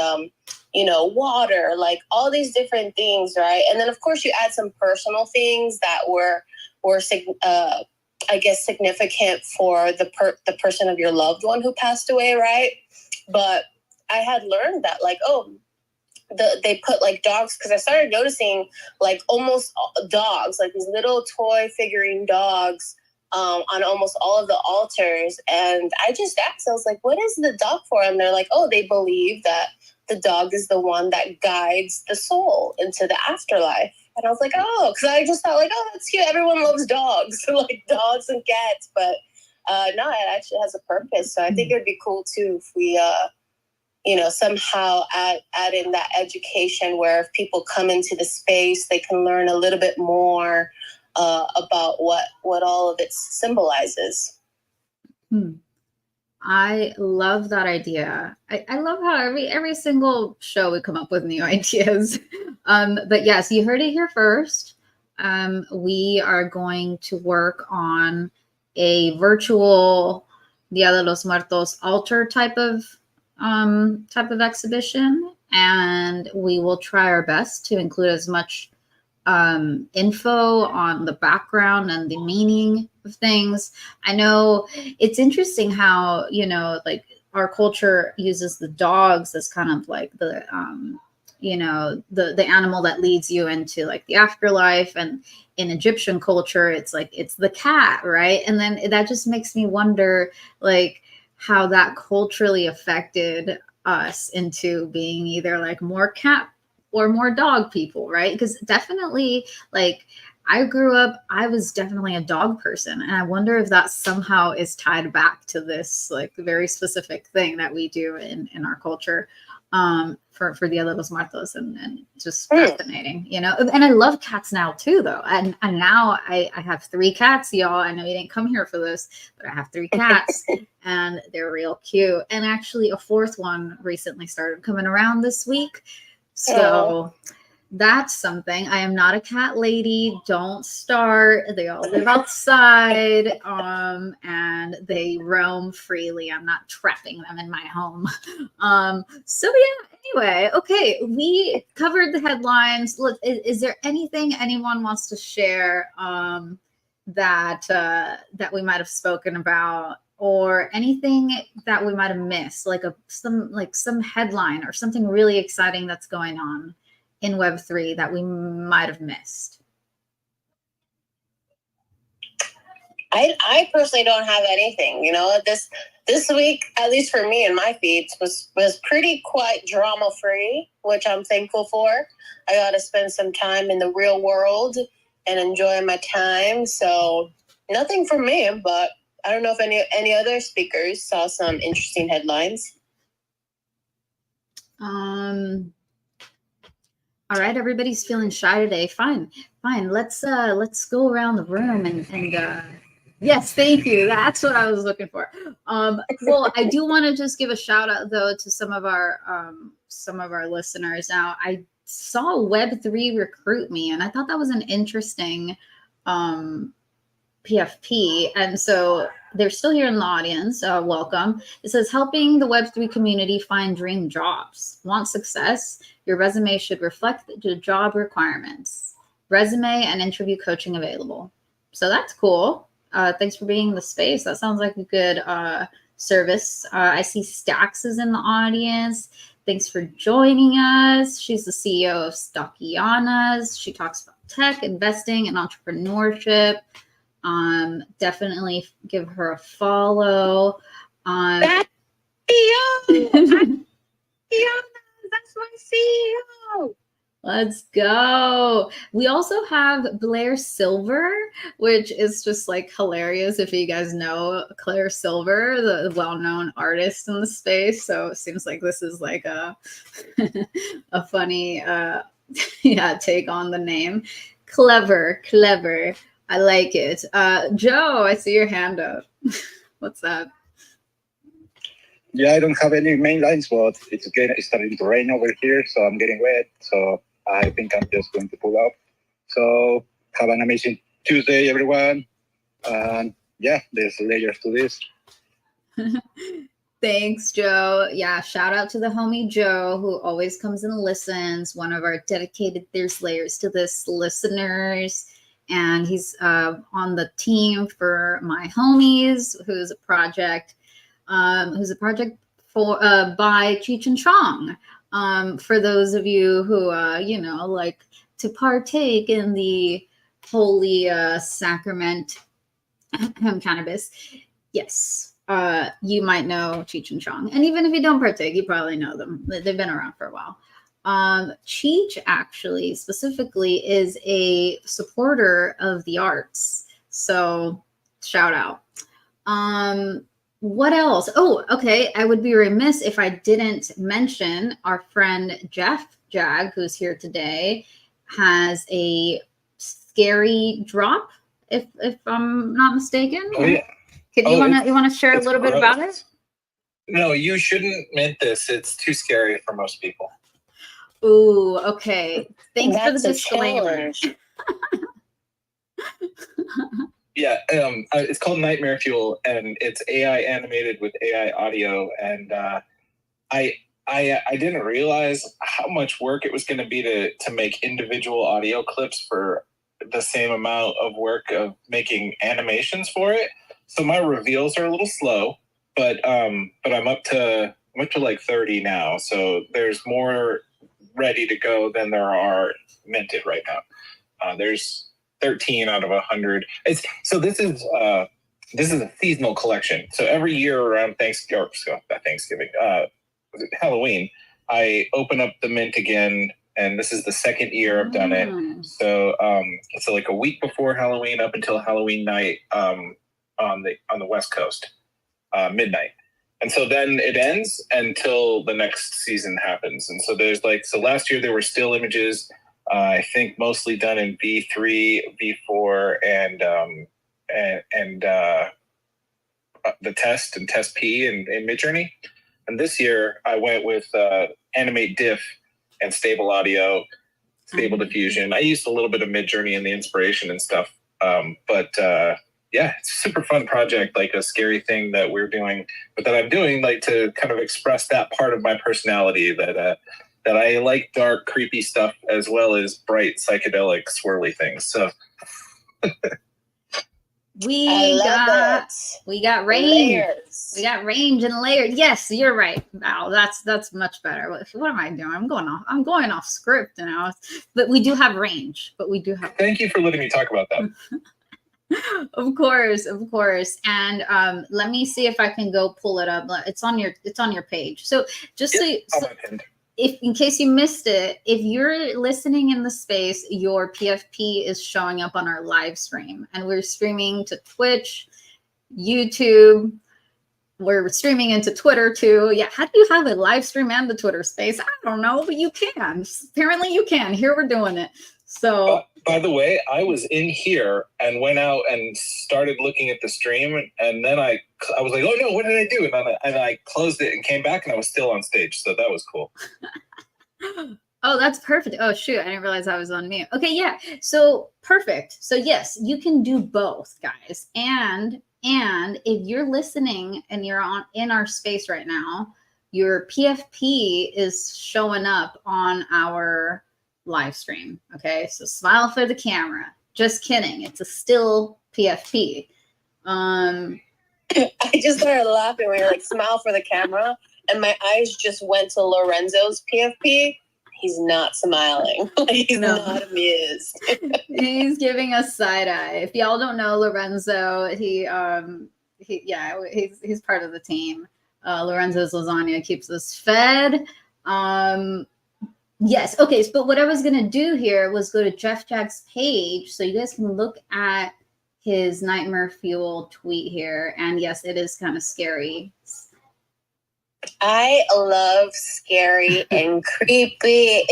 water, like all these different things, right? And then, of course, you add some personal things that were I guess significant for the person of your loved one who passed away, right? But I had learned that, they put dogs, because I started noticing almost dogs, these little toy figurine dogs on almost all of the altars. And I just asked, I was like, what is the dog for? And they're like, oh, they believe that the dog is the one that guides the soul into the afterlife. And I was like, oh, because I just thought oh, that's cute. Everyone loves dogs, dogs and cats. But no, it actually has a purpose. So I think it'd be cool too if we, somehow add in that education where if people come into the space, they can learn a little bit more about what all of it symbolizes. I love that idea. I love how every single show we come up with new ideas. But yes, you heard it here first. We are going to work on a virtual Dia de los Muertos altar type of exhibition, and we will try our best to include as much info on the background and the meaning of things. I know it's interesting how, our culture uses the dogs as kind of like the animal that leads you into the afterlife. And in Egyptian culture, it's the cat, right? And then that just makes me wonder how that culturally affected us into being either more cat or more dog people, right? Because definitely, I grew up, I was definitely a dog person. And I wonder if that somehow is tied back to this very specific thing that we do in our culture for Dia de los Muertos, and just fascinating, And I love cats now too, though. And now I have 3 cats, y'all. I know you didn't come here for this, but I have 3 cats and they're real cute. And actually a 4th one recently started coming around this week. So that's something. I am not a cat lady. Don't start. They all live outside, and they roam freely. I'm not trapping them in my home. So yeah, anyway, okay, we covered the headlines. Look, is there anything anyone wants to share that we might have spoken about, or anything that we might have missed, some headline or something really exciting that's going on in Web3 that we might have missed? I personally don't have anything. This week, at least for me and my feeds, was pretty quite drama free, which I'm thankful for. I got to spend some time in the real world and enjoy my time. So nothing for me, but I don't know if any other speakers saw some interesting headlines. All right, everybody's feeling shy today. Fine. Let's go around the room and yes, thank you. That's what I was looking for. Well, I do want to just give a shout out though to some of our listeners. Now, I saw Web3 recruit me, and I thought that was an interesting PFP, and so they're still here in the audience. Welcome. It says helping the Web3 community find dream jobs. Want success? Your resume should reflect the job requirements. Resume and interview coaching available. So that's cool. Thanks for being in the space. That sounds like a good service. I see Stax is in the audience. Thanks for joining us. She's the CEO of Stockianas. She talks about tech, investing, and entrepreneurship. Definitely give her a follow. That's CEO. That's my CEO. Let's go. We also have Blair Silver, which is just like hilarious if you guys know Claire Silver, the well-known artist in the space. So it seems like this is like a funny take on the name. Clever. I like it. Joe, I see your hand up. What's that? Yeah, I don't have any main lines, but it's starting to rain over here, so I'm getting wet. So I think I'm just going to pull up. So have an amazing Tuesday, everyone. Yeah, there's layers to this. Thanks, Joe. Yeah, shout out to the homie Joe, who always comes and listens. One of our dedicated There's Layers to This listeners. And he's on the team for My Homies, who's a project for by Cheech and Chong. For those of you who like to partake in the holy sacrament cannabis, yes, you might know Cheech and Chong. And even if you don't partake, you probably know them. They've been around for a while. Cheech actually specifically is a supporter of the arts. So shout out. What else? Oh, okay. I would be remiss if I didn't mention our friend Jeff Jag, who's here today, has a scary drop, if I'm not mistaken. Oh, yeah. You want to share a little bit about it? No, you shouldn't mint this. It's too scary for most people. Ooh, okay. Thanks for the That's a disclaimer. challenge. Yeah, it's called Nightmare Fuel, and it's AI animated with AI audio. And I didn't realize how much work it was going to be to make individual audio clips for the same amount of work of making animations for it. So my reveals are a little slow, but I'm up to like 30 now. So there's more ready to go than there are minted right now. There's 13 out of 100. This is a seasonal collection. So every year around Halloween, I open up the mint again, and this is the second year I've done it. So it's like a week before Halloween up until Halloween night on the West Coast, midnight. And so then it ends until the next season happens. And so so last year there were still images, I think mostly done in V3, V4, and the test and test P in Midjourney. And this year I went with Animate Diff and Stable Audio, Stable Diffusion. I used a little bit of Midjourney in the inspiration and stuff. Yeah, it's a super fun project, like a scary thing that we're doing, but that I'm doing like to kind of express that part of my personality that I like dark, creepy stuff as well as bright, psychedelic, swirly things. So We got range. Layers. We got range and layers. Yes, you're right. Wow, that's much better. What am I doing? I'm going off script now. But we do have range. Thank you for letting me talk about that. Of course. And let me see if I can go pull it up. It's on your page. So just if in case you missed it, if you're listening in the space, your PFP is showing up on our live stream, and we're streaming to Twitch, YouTube. We're streaming into Twitter too. Yeah, how do you have a live stream and the Twitter space? I don't know, but you can. Apparently you can. Here we're doing it. So by the way, I was in here and went out and started looking at the stream, and then I was like, oh no, what did I do? And I closed it and came back, and I was still on stage, so that was cool. Oh, that's perfect. Oh shoot, I didn't realize I was on mute. Okay, yeah. So perfect. So yes, you can do both, guys. And if you're listening and you're in our space right now, your PFP is showing up on our live stream. Okay, so smile for the camera. Just kidding. It's a still PFP. I just started laughing when you're like, smile for the camera, and my eyes just went to Lorenzo's PFP. He's not smiling. He's not amused. He's giving us side eye. If y'all don't know Lorenzo, he's part of the team. Lorenzo's lasagna keeps us fed. Yes. Okay. But what I was going to do here was go to Jeff Jack's page so you guys can look at his Nightmare Fuel tweet here. And yes, it is kind of scary. I love scary and creepy.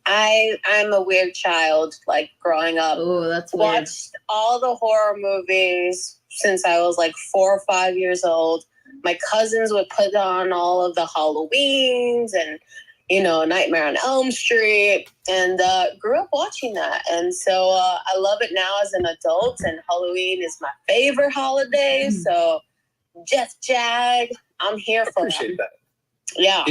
I'm a weird child, like growing up. Oh, that's weird. Watched all the horror movies since I was like 4 or 5 years old. My cousins would put on all of the Halloweens and Nightmare on Elm Street, and grew up watching that. And so I love it now as an adult, and Halloween is my favorite holiday. So Jeff Jag, I'm here for appreciate that. Yeah.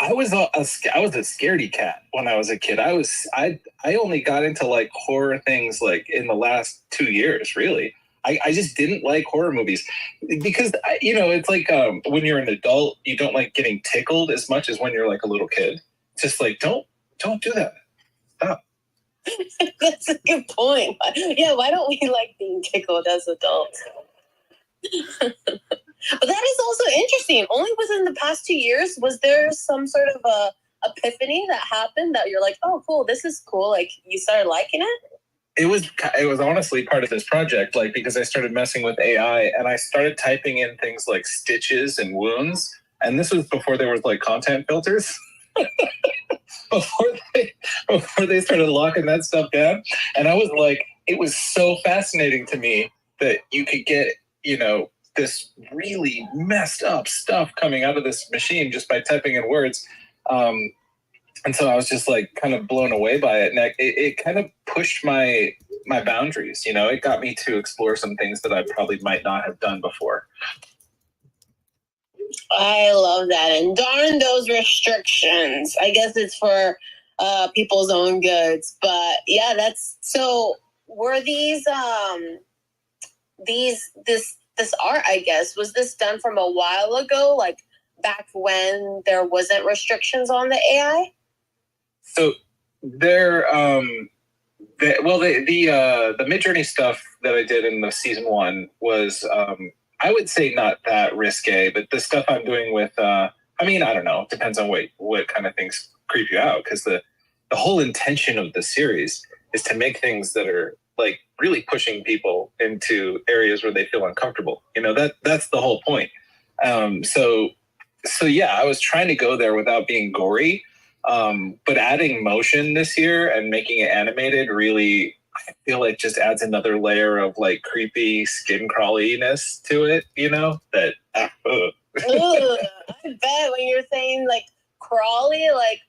I was a scaredy cat when I was a kid. I only got into like horror things like in the last 2 years, really. I just didn't like horror movies because, it's like when you're an adult, you don't like getting tickled as much as when you're like a little kid. Just like, don't do that. Stop. That's a good point. Yeah, why don't we like being tickled as adults? But that is also interesting. Only within the past 2 years, was there some sort of a epiphany that happened that you're like, oh, cool, this is cool. Like you started liking it? It was honestly part of this project, like because I started messing with AI and I started typing in things like stitches and wounds. And this was before there was like content filters. before they started locking that stuff down. And I was like, it was so fascinating to me that you could get, this really messed up stuff coming out of this machine just by typing in words. And so I was just like kind of blown away by it. And it kind of pushed my boundaries, it got me to explore some things that I probably might not have done before. I love that. And darn those restrictions. I guess it's for people's own goods. But yeah, so were these this art, I guess, was this done from a while ago, like back when there wasn't restrictions on the AI? So the Midjourney stuff that I did in the season 1 was, I would say not that risque, but the stuff I'm doing with, I don't know, it depends on what kind of things creep you out, because the whole intention of the series is to make things that are like really pushing people into areas where they feel uncomfortable. That's the whole point. So yeah, I was trying to go there without being gory. But adding motion this year and making it animated really, I feel like just adds another layer of like creepy skin crawliness to it, that. Ooh, I bet when you're saying like crawly, like,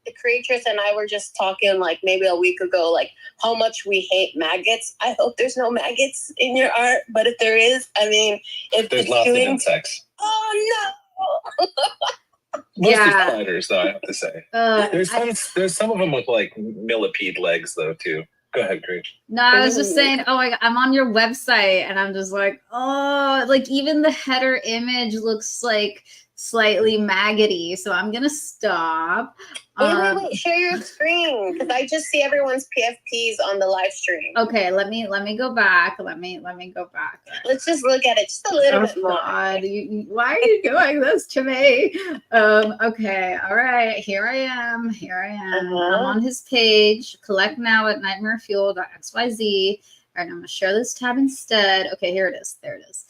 the creatress and I were just talking like maybe a week ago, like how much we hate maggots. I hope there's no maggots in your art, but if there is, if there's lots of insects. Oh no. Mostly spiders, though, I have to say. There's some of them with like millipede legs, though, too. Go ahead, Grace. No, I was just saying, I'm on your website and I'm just like, oh, like even the header image looks like slightly maggoty. So I'm going to stop. Wait. Share your screen because I just see everyone's PFPs on the live stream. Okay, let me go back. Let me go back. Let's just look at it just a little bit more. God, why are you doing this to me? Okay, all right. Here I am. I'm on his page. Collect now at nightmarefuel.xyz. All right, I'm gonna share this tab instead. Okay, here it is. There it is.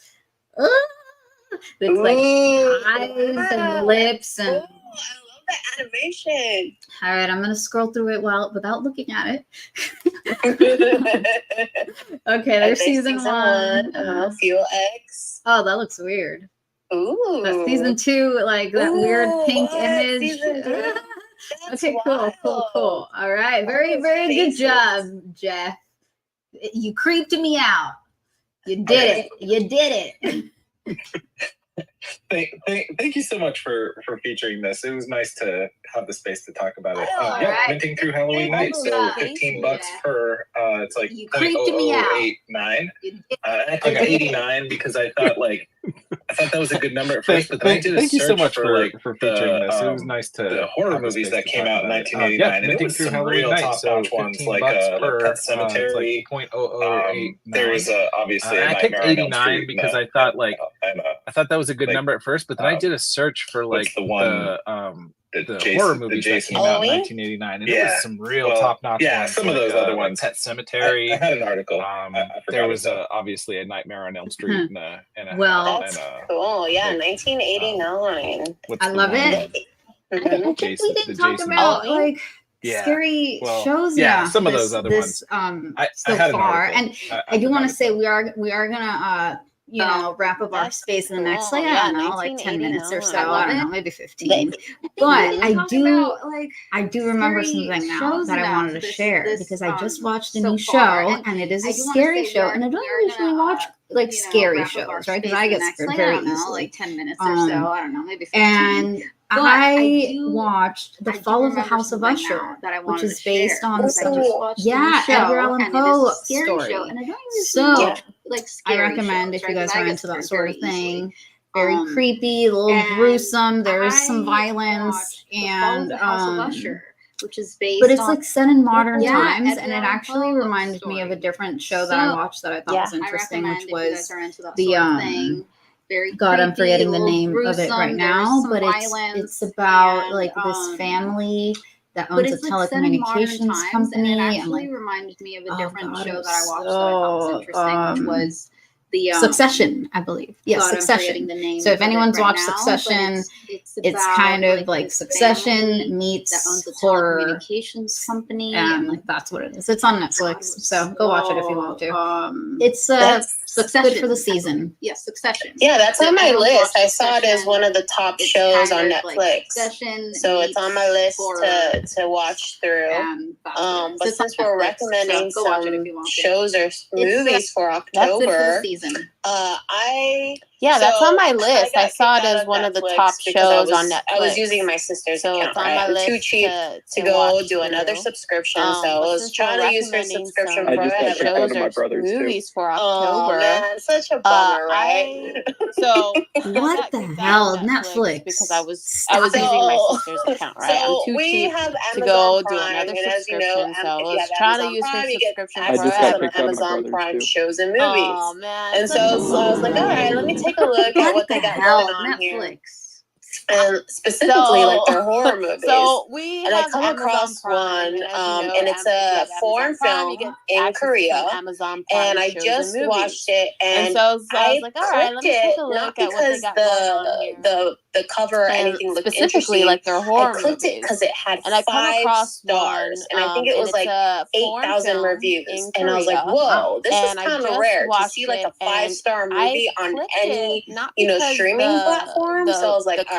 It's like eyes and lips and. I love that animation. All right, I'm gonna scroll through it without looking at it. Okay, there's season 1. Fuel X. Oh, that looks weird. Ooh. That's season 2, like that weird pink image. Okay, wild. cool. All right, very good job, Jeff. You creeped me out. You did it. Thank you so much for featuring this. It was nice to have the space to talk about it. right. Minting through Halloween night, so $15 per. It's like You creeped me out. 0.0089. I took 89 because I thought that was a good number at first. But then I did a Thank you so search much for featuring the, this. It was nice to the horror have the movies space that to came talk out in about it. 1989, and it Minting was through some Halloween real night, top-notch so ones $15 like per, Pet Cemetery. It's like 0.0089. There was obviously a I picked Nightmare on Elm 89 Street, because I thought I thought that was a good like, number at first, but then I did a search for what's the one? The horror movies that came out in Halloween? 1989, and it was some real top-notch ones. Some of those other ones. Pet Cemetery. I had an article. There was obviously a Nightmare on Elm Street and a Well, That's cool. Yeah, 1989. I love it. I think we didn't talk about scary shows. Some of those other ones. So far, and I do want to say we are gonna wrap up our space in the next I don't know, like 10 minutes or so. I don't know, maybe 15. But I do remember something now that I wanted to share because I just watched a new show and it is a scary show, and I don't usually watch scary shows, right? Because I get scared very easily. Like 10 minutes or so. I don't know, maybe 15. And I watched The Fall of the House of Usher, which is based on Edgar Allan Poe story. So I recommend if you guys are into that sort of thing. Very creepy, a little gruesome. There's some violence and which is based but it's like set in modern times, and it actually reminded me of a different show that I watched that I thought was interesting, which was the God, I'm forgetting the name of it right now, but it's about this family that owns a telecommunications company, and it actually reminded me of a different show that I watched that I thought was interesting, which was the Succession, I believe. Yes, Succession. So if anyone's watched Succession, it's kind of like Succession meets horror communications company, and that's what it is. It's on Netflix, so go watch it if you want to. It's good for the season. Yes, Succession. Yeah, that's on my list. I saw it as one of the top shows on Netflix. So it's on my list to watch through. But since we're recommending some shows or movies for October, that's on my list. I saw it as one of the top shows on Netflix. I was using my sister's account. It's on my list. Too cheap to go do another subscription, so I was trying to use her subscription for shows or movies for October. Man, such a bummer, right? What the hell, Netflix? Because I was using my sister's account, right? I'm too cheap to go do another subscription, so I was trying to use her subscription for Amazon Prime shows and movies. Oh man! And so I was like, all right, let me take a look at what they got going on here. And specifically their horror movies. And I come across one, and it's a foreign film in Korea. And I just watched it, and so I was like, all right, let me take a look at what they got going on here. The cover or anything looked specifically like their horror movies. I clicked it because it had 5 stars, and I think it was 8,000 reviews. And I was like, whoa, this is kind of rare to see a 5-star movie on any streaming platform. So I was like, all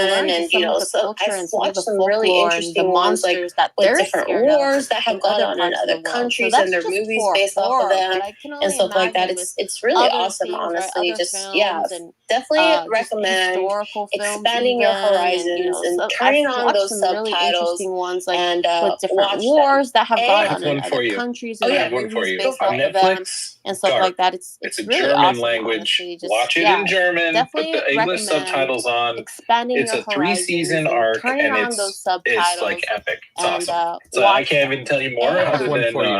Japan, and so I've watched some really interesting ones, like with different wars that have gone on in other countries, and their movies based off of them and stuff like that. It's really awesome, honestly. Just definitely recommend expanding your horizons and turning on those subtitles and with different watch wars that have gone I on have in one for other you. countries I and have one for you. based On off of them Netflix, and stuff Dark. like that. It's a really German awesome, language. honestly. Just, Watch it in German. Put definitely the English recommend subtitles on. expanding It's your a 3-season horizons and arc, turning and on those subtitles it's like epic. It's and awesome. So I watch can't them. even tell you more And- other One than for you. Oh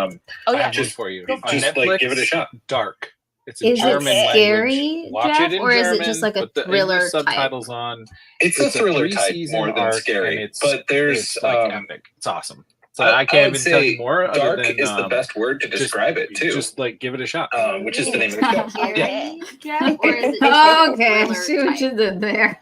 I yeah, have one just for you. go for On just it. Netflix, like give it a shot. Dark. It's a Is it German scary, language. Watch Jeff, it in or is German. it just like a put the thriller English type? subtitles on. It's a thriller type 3-season more than arc, scary, and it's but there's it's like epic. It's awesome. So I I can't would even tell say you more. Other dark than, is the best word to describe it too. Just like give it a shot. Which is the name of the show. Scary, Yeah. Jeff, or is it just like a Okay, I thriller see what type? you did there.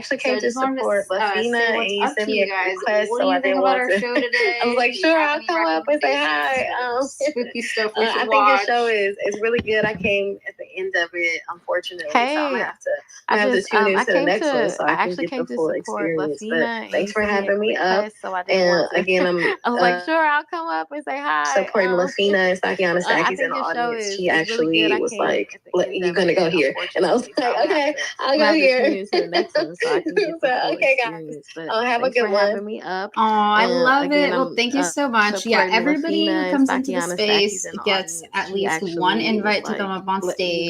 actually So I came to just wanted support say Lafina, and what's you up sent to me you a guys. request, What so do I you think didn't about want our to. show today? I was like, Do you sure, have I'll any come up and say hi. recommendations for spooky stuff we should I think watch? the show is really good. I came at the end of it, unfortunately, so I'm gonna have to. I have to just tune I into the came next one to so I I can actually get the came to full support experience. But Lafina, and thanks you for sent me a having me up. request, so I didn't And want to. again, I'm I was like, sure, I'll come up and say hi. supporting Lafina and Sakiana I Saki's in think the your show audience. is She really good. actually I was came like, at the end "You're of gonna go it, here," and I was unfortunately, like, so "Okay, I'll go have to here." tune into the next one so I can get the So, full okay, guys, experience. But have a thanks good for one. having me up. Oh, I And love again, it. Well, I'm thank you so much. Yeah, supporting everybody Lafina who and comes into the Sakiana space Saki's in the gets audience. at She least one actually was invite to come like, up on "You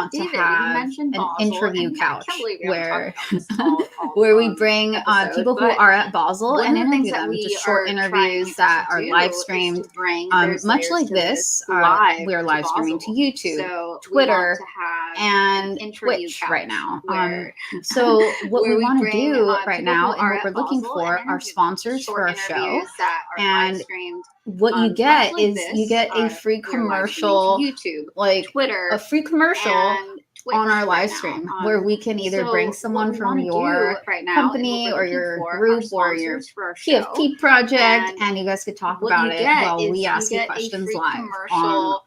want David, to you have mentioned an Basel, interview and I couch can't believe we haven't where talked about this all where we on bring episode, people who but are at Basel one and of the things interview that them. we Just short are interviews trying that to are do live is to streamed. bring There's Much Layers like to this, live we're to live streaming to Basel. YouTube, So Twitter, we want to have and interview Twitch couch right now. where So what where we we want to bring do right people now who and are what we're at looking Basel for and are interview them. sponsors for Short our show. interviews that are And live streamed. what you Much get like is this, you get a free we are live streaming to commercial, YouTube, like Twitter, a free commercial and Twitch on our right live now. stream where we can either So bring what someone we from wanna your do right now company and what or we're looking your for are group or your sponsors for our show. PFP project, And and you guys could talk what about you it get while is we you ask you get a questions free live on commercial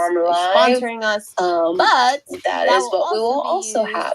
Farm Live, sponsoring us. But that is what we will also have.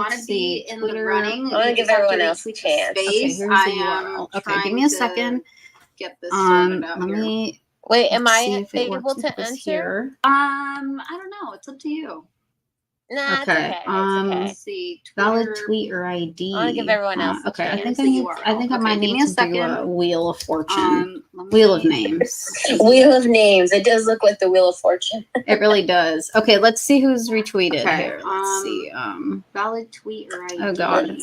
want to Let's be see, in Twitter. the running, I wanna you give just have to everyone else a retweet the chance. Okay, space. here's I the am URL. Okay, trying give me a to second. get this sorted out Let here. me Wait, am let's see I if it able works to with this enter? here. I don't know. It's up to you. Nah, Okay, it's okay. It's okay. Let's see. Valid Twitter. tweet or ID. I want to give everyone else a Okay, I chance. think The I need. URL. I think I Okay, might give me need a to do second. a Wheel of Fortune. Let me Wheel of see. names. Wheel of names. It does look like the Wheel of Fortune. It really does. Okay, let's see who's retweeted Okay, here. Let's see. Valid tweet or ID. Oh God.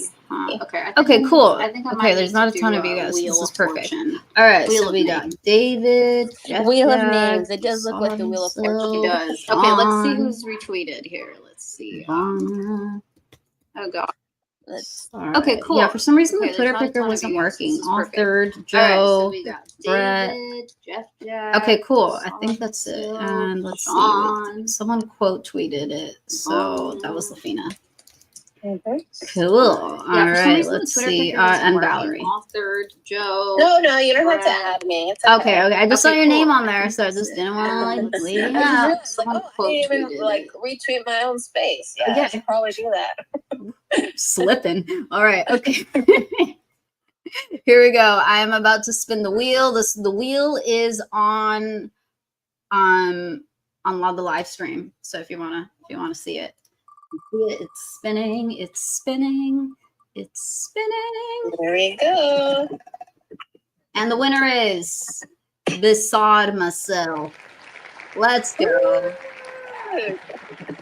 Okay. Okay, cool. I think I might Okay, there's need not to a ton do of you guys. Wheel This is of perfect. Fortune. All right, Wheel so of we names. got David, Jeff Wheel of Jack, names. It does look like the Wheel of Fortune. It does. Okay, let's see who's retweeted here. Let's see. Ivana. Oh God. Let's. All Okay, right. cool. Yeah, for some reason Okay, the Twitter there's not a picker ton of wasn't you guys. This working. is perfect. Authored, All right, so Joe, we got Brett. David, Jeff Jack. Okay, cool. I think that's it. Phil, And let's Sean, see. Someone quote tweeted it. So that was Vaughn. Lafina. Mhm. Cool. All Yeah, for some right, reason let's the Twitter see. picker wasn't And working. Valerie. Authored, Joe. No, you don't have to Brett. add me. It's Okay, okay. I just saw Okay, your cool. name on I there, think so I that's just it. didn't want to like leave I it just out. realized, like, Someone I didn't quote even tweeted like it. retweet my own space. Yeah, Yeah. I should probably do that. Slipping. All right, okay. Here we go. I am about to spin the wheel. The wheel is on the live stream. So if you wanna see it, it's spinning. It's spinning. It's spinning. There we go. And the winner is Beside Myself. Let's go.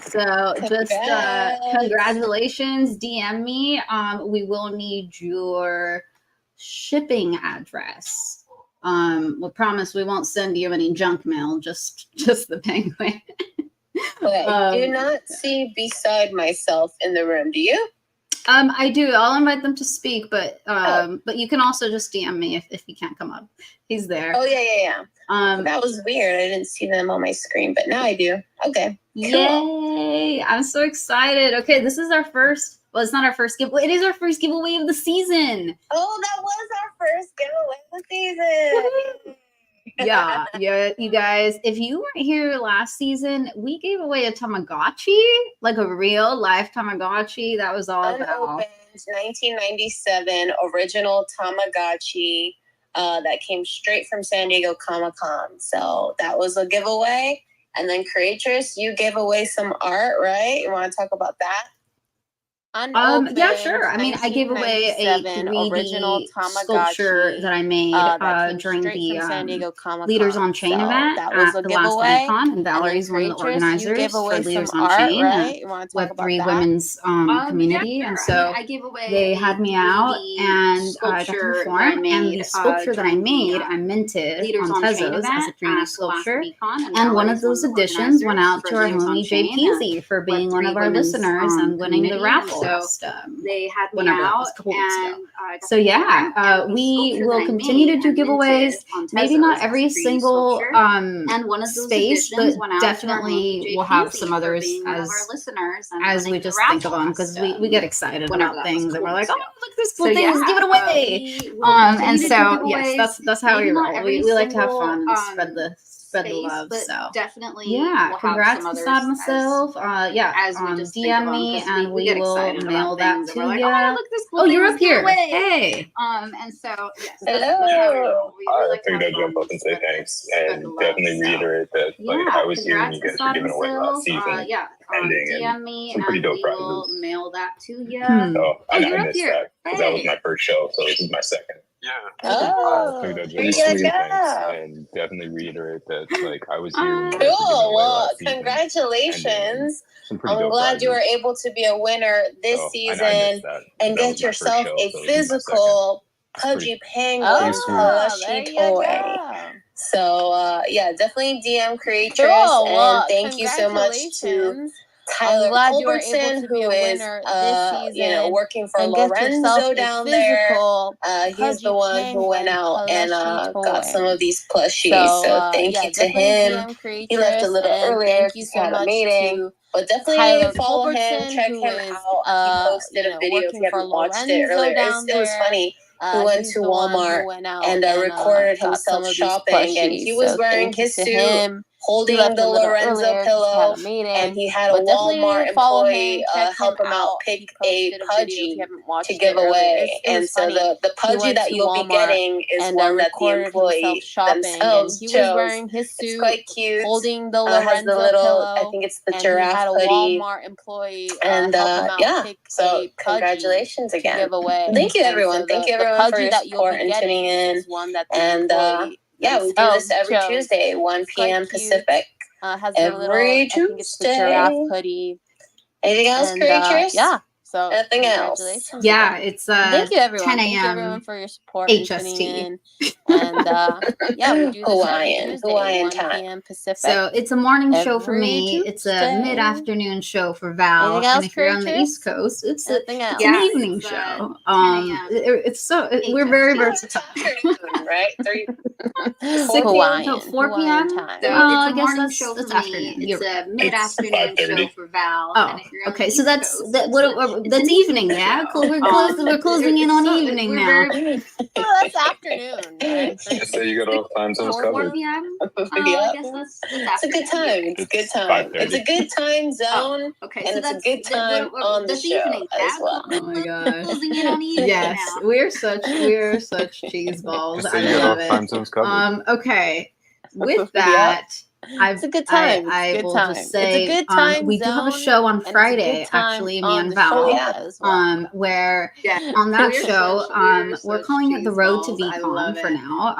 So just Congrats. congratulations. DM me. We will need your shipping address. We promise we won't send you any junk mail, just the penguin. Okay, I do not see Beside Myself in the room. Do you? I do. I'll invite them to speak, but you can also just DM me if he can't come up. He's there. Oh yeah. That was weird. I didn't see them on my screen, but now I do. Okay. Cool. Yay! I'm so excited. Okay, this is our first. Well, it's not our first giveaway. It is our first giveaway of the season. Oh, that was our first giveaway of the season. Yeah, you guys. If you weren't here last season, we gave away a Tamagotchi, like a real life Tamagotchi. That was all about Unopened 1997 original Tamagotchi that came straight from San Diego Comic-Con. So that was a giveaway. And then Creatress, you gave away some art, right? You want to talk about that? Yeah, sure. I mean, I gave away a 3D original sculpture that I made during the Leaders on Chain event at the last NightCon, and Valerie's one of the organizers for Leaders on Chain, Web3 women's community, and so I gave away they had me out and I got to sculpture perform. that I And the made, sculpture that I during made, the, I minted Leaders on on Chain Tezos as a event 3D at sculpture. VidCon, And one of Valerie's those one of the editions went out organizers to our for Leaders on homie Jay Chain Peasy for being one Web3 of our women's, listeners and winning the community. raffle. So last, they had me whenever that out, was, a couple weeks ago. and I got So to yeah, perform, and the we sculpture will that I continue made to do and minted giveaways. on Maybe not Tezos every as a 3D single sculpture. And one of those space, but editions went out to our homie definitely Jay we'll have Peasy some for others being one of as our listeners and as we winning the just think of raffle them because last, we get excited whenever about that was, things and we're cool like, ago. oh look, there's So cool things, give it away. we will And continue to do so yes, giveaways. that's how Maybe we not roll. every We like to have single, fun and spread the space, love. but So definitely yeah, we'll congrats have to some others myself. Yeah, as we just think of DM them, me 'cause and we we get will excited mail about that things, and to we're like, you. oh, look, this cool Oh, thing you're was up here. giveaway. Hey. And so yes, Hello. that's how we roll. We I like to figured have I'd jump fun up and say spread the- thanks spread and the love, definitely so. reiterate that like I was here when you guys were giving away last season. Yeah, ending DM and me some pretty and dope we prizes. will mail that to you. So I you're up missed here. that because that was Hey. my first show, so this is my second. Yeah. Oh, I figured I'd there just you say go. thanks and definitely reiterate that like I was here when you guys were giving Cool. away Well, last season. congratulations. Some pretty I'm dope glad you were prizes. able to be a winner this So, season I missed that. and That get was my first yourself show, a so this is my physical second. Pudgy Penguin Oh, there plushie you toy. go. So yeah, definitely DM Creatress Cool. and Well, thank you so much to congratulations. Tyler I'm glad you were able Culbertson, to be who a is winner this season working for and get yourself Lorenzo a down there. physical He's the Pudgy one who went Penguin out and plushie got some toy. of these plushies. So thank Yeah, you to definitely him. DM He left a Creatress, little and earlier thank you because he so had a much meeting. to But definitely Tyler follow him, Culbertson, check who him is out. He posted a video if working you for haven't watched it Lorenzo earlier. down It was there. funny. He went He's to the one who Walmart went out and recorded got some himself of these shopping, and plushies. he was So wearing thank you his to suit, him. holding left the a little Lorenzo earlier 'cause he pillow, had a meeting. and he had a But definitely Walmart follow employee him, check help him out He pick a posted a video if you pudgy haven't watched to it give earlier. away. It And was so funny. the He pudgy went that to you'll be Walmart getting is and one that the recorded himself employee shopping, and themselves he was chose. wearing his It's suit, quite cute. holding the Has Lorenzo the little, pillow, I think it's the and he giraffe had a hoodie. Walmart employee And help him out yeah, pick so a pudgy congratulations to again. give away. Thank you, And everyone. so Thank you, the everyone, for pudgy your that you'll support be and tuning getting in. is one that the And employee yeah, we do this themselves every chose. Tuesday, 1 It's quite p.m. cute. Pacific. Has the little, Every I think it's the giraffe Tuesday. hoodie. Anything else, And creatures? yeah, so Nothing else. congratulations Yeah, again. it's Thank you, everyone. 10 Thank you, everyone, a.m. for your support and tuning HST. in. And yeah, we do this every Tuesday, Hawaiian 1 time. p.m. Pacific. So it's a morning show for Every me. It's a Tuesday. mid-afternoon show for Val. Anything And else, if you're on the creatures? East Coast, it's Anything else? an Yeah, evening it's, show. 10 a.m. It's so we're very versatile. Afternoon, right? 3 6 Hawaiian, till 4 Hawaiian p.m. time. So I it's a guess morning that's show for afternoon. me. It's You're a right. mid-afternoon show 5:30. for Val. Oh, and if you're on okay. the So East that's Coast, that's it's an evening, yeah. show. We're closing in on evening we're now. very Oh, that's afternoon, right? So you got all time zones 4 covered. p.m. I Yep. guess that's It's a good time. It's a good time. 5:30. It's a good time zone. Okay, And so it's a that's good time on the this show evening. as Tab. well. Oh my gosh. Closing in on evening Yes, now. we're such cheese balls. Just so I you got love all time it. zones covered. Okay. With that, It's a good time. I It's a good will time. just say It's a good time we do have a zone, show on and it's a Friday, good time actually, me on and the Val. show yeah. as well. Where Yeah. on that We're show, we're such calling it the cheese Road to balls. I VCon love for it. now.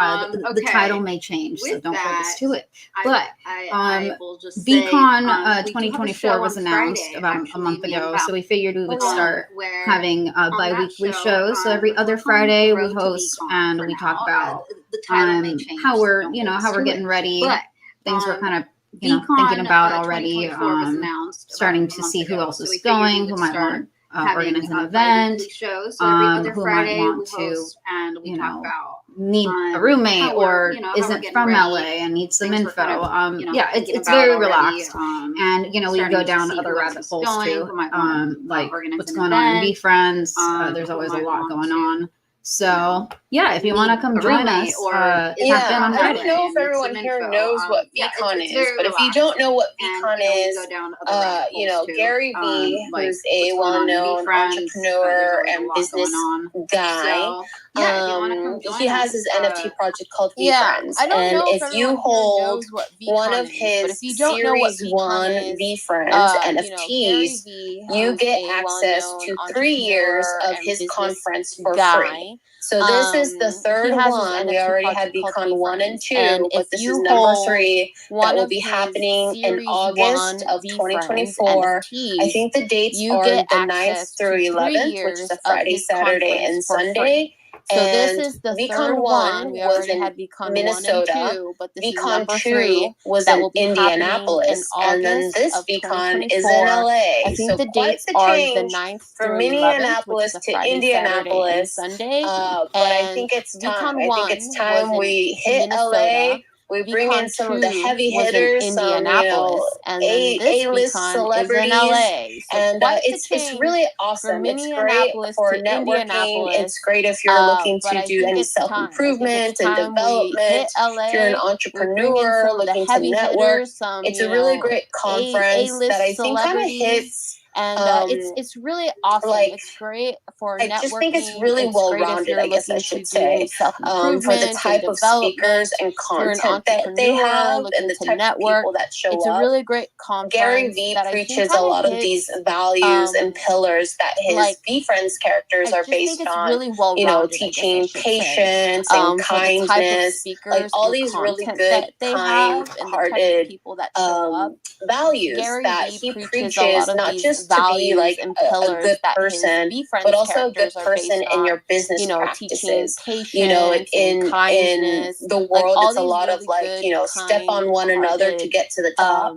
The title Okay. may change, so With don't hold us that, to it. But I will just say, VCon we do have a 2024 show was on announced Friday, about a actually, month me and ago, Val. so we figured we would yeah. start Where having on that bi-weekly show, shows. So every we're other calling it Friday the we Road to host VCon and for we talk now. about The title may change. how so we're don't you know hold how us we're to getting it. ready, But things we're kind of VCon thinking about already. 2024 was announced Starting about a to month see who ago, else so is we figured we going, would who might start want to having organize an event, bi-weekly shows. So every other who Friday might want we to host and we talk about need a roommate how we're, or how we're isn't getting from ready, LA and needs some things we're info. kind of, Yeah, thinking it's about very already, relaxed. And we starting go to down see other who else rabbit is holes going, too. who might want to Like organize what's an going on in Be event, Friends. There's who always a might lot want going to, on. So yeah, if you want to come a join roommate us, or tap in Yeah, on I Friday. don't know if and need everyone some here info. knows what Yeah, VCon it's is, very but if you relaxed. don't know what And, VCon we is, go down other rabbit holes too. Gary Vee, Like who's a what's going on in well-known VFriends, entrepreneur there's always a and lot business going on. guy, So yeah, if you want to come join he has us, his NFT project called Yeah, VFriends, I don't and know if if you everyone here hold knows what one VCon of is, but his if you don't know what Series VCon 1 is, VFriends Gary NFTs, Vee, you who's get a access well-known to 3 years entrepreneur of and his business conference for guy. free. So this is the He third has his one. We NFT already had project called VCon 1 and VFriends, 2, and but if this is you number hold 3 that one will of be his happening in Series August 1 of VFriends 2024. I NFTs, think the dates you are get the 9th access through to 3 11th, which years is a of Friday, his Saturday, and conference for free. Sunday. So this And is the VCon third 1 one. We was already in had VCon 1 and Minnesota. 2, but this is VCon number 2 3 was that in will be happening in Indianapolis, and then August this of VCon is in 2024. LA. I think So the quite dates the are the change 9th from through 11th, which Minneapolis is a to Friday, Saturday, and Indianapolis. Sunday. But I And think it's time. VCon I 1 think it's was time in we hit Minnesota. LA. We bring in VCon some of the 2 heavy was in hitters, some Indianapolis, and then this A-list VCon is in celebrities, LA. So and quite the it's change really from awesome. It's great Minneapolis for to networking. Indianapolis. It's great if you're looking But to I do think any it's time. I think self-improvement it's and time we hit development. If you're an LA. We bring in entrepreneur some of the looking to heavy network, hitters, some it's a really great A conference that list I think kind of celebrities. hits. And it's really awesome. Like, It's great for I just think it's networking. really It's great if well-rounded, you're I guess I looking to should do say, self for the improvement type and of speakers development. and If you're an content that they entrepreneur have and looking the to type of network, people that show it's a up. really great Gary conference Vee that I think preaches a kind lot of of these hits values and pillars that his like VFriends characters I are just think based it's on. really well You know, rounded. I guess I teaching should say. patience and For the type of kindness, speakers like all and these really content good, that they have, and the type of kind-hearted people that show up. values Gary that Vee he preaches a lot preaches, of not these just to be values like and a pillars good that person, his BeFriends but also a good characters are person based in on. your business Teaching practices. patience You know, and in kindness. the Like world, all it's a these lot of really like, good, you know, step on one another to kind-hearted get to the top.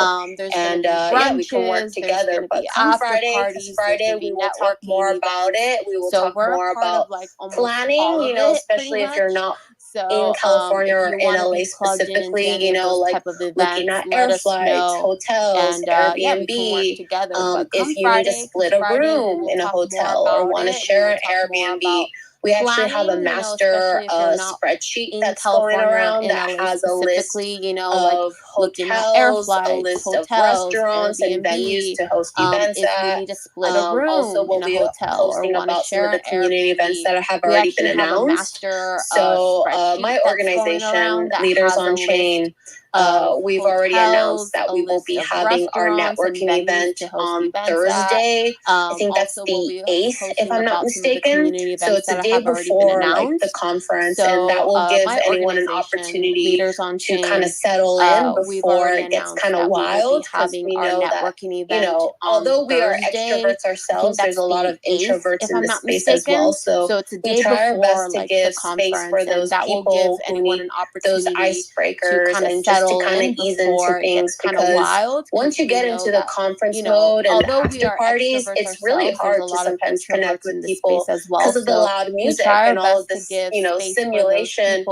There's and gonna be yeah, we can work brunches, there's together. gonna But be come after Friday, parties, because there's Friday gonna be we will talk more networking about events. it. We will So talk we're a more part about of like almost planning, all you of know, it, pretty especially if you're much. not So in California if or you in want to LA be plugged in into specifically, any you of know, those like type of looking events, at let air us flights, know. hotels, And Airbnb. yeah, we can work together. But If come you need to Friday, split 'cause a Friday we room will in a talk more hotel or about want to it. We share will an talk more Airbnb, about we actually have a planning, you know, master especially if you're not spreadsheet in that's going California or around in that LA has a list specifically, you know, like of looking at air hotels, a flights, list of hotels, restaurants and venues Airbnb. to host events If you at. need to split a Also, room we'll in a be hotel or posting want to about some of share the an community events Airbnb, that have we already been actually have a announced. master So spreadsheet my that's going organization, around that Leaders has a on list Chain, We've already announced that we will be having our networking event on Thursday. I think that's the 8th, if I'm not mistaken. So it's a day before like the conference, and that will give anyone an opportunity to kind of settle in before it gets kind of wild. Because we know that, you know, although we are extroverts ourselves, there's a lot of introverts in this space as well. So we try our best to give space for those people who need those icebreakers and just to kind of ease into things, because once you get into the conference mode and after parties, it's really hard to sometimes connect with people because of the loud music and all of this, you know, stimulation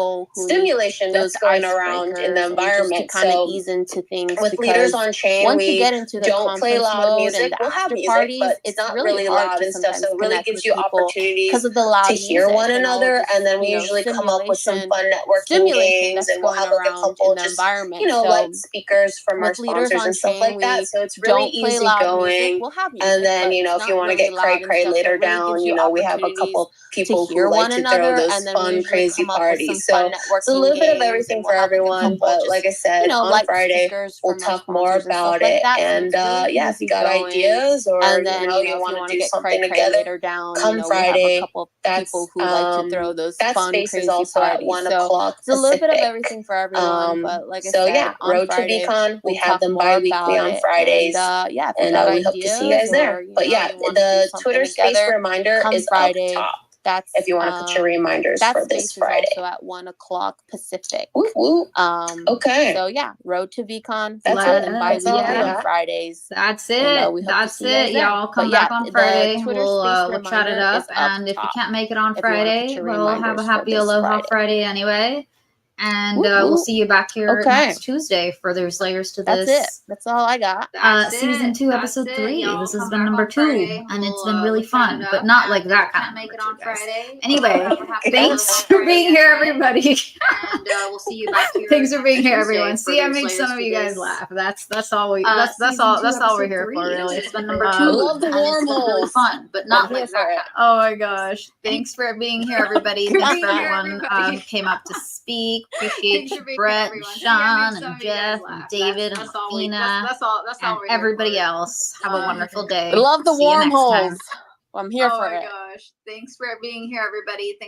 that's going around in the environment. So with Leaders on Chain, we don't play loud music. We'll have music, but it's not really loud and stuff. So it really gives you opportunities to hear one another. And then we usually come up with some fun networking games, and we'll have like a couple just, you know, like speakers from our sponsors and stuff like that. So it's really easy going. And then, you know, if you want to get cray later down, you know, we have a couple people who like to throw those fun, crazy parties. So it's a little bit of everything for everyone. But like I said, on Friday, we'll talk more about it. And yeah, if you got ideas or, you know, you want to do something together, come Friday. That's, that space is also at 1 o'clock It's a little bit of everything for everyone, but like I said, yeah, on Road Friday, to VCon, we we'll have talk them more bi-weekly about on it, Fridays. And yeah, And we hope to see you guys there. But yeah, the Twitter space reminder is Friday. up top. That's if you want to put your reminders for this Friday. Also at 1 o'clock Pacific. Woo, woo. Okay. So yeah, Road to VCon. That's it. That's all on Fridays. That's it. That's it. Y'all come back on Friday. We'll chat it up. And if you can't make it on Friday, we'll have a happy Aloha Friday anyway. And we'll see you back here next Tuesday for There's Layers to This. That's it. That's all I got. Season 2, episode 3. This has been number 2. And it's been really fun, but not like that kind of make it on Friday. Anyway, thanks for being here, everybody. And we'll see you back here. Thanks for being here, everyone. See, I made some of you guys laugh. That's all we. That's all we're here for, really. It's been number 2. I love the wormhole. Really fun, but not like that. Oh my gosh! Thanks for being here, everybody. Thanks for everyone came up to speak. Appreciate you, Brett, and Sean, and Jeff, and David, and Fina, and everybody else. Have a wonderful day. I love the wormholes. I'm here for it. Oh my gosh! Thanks for being here, everybody. Thanks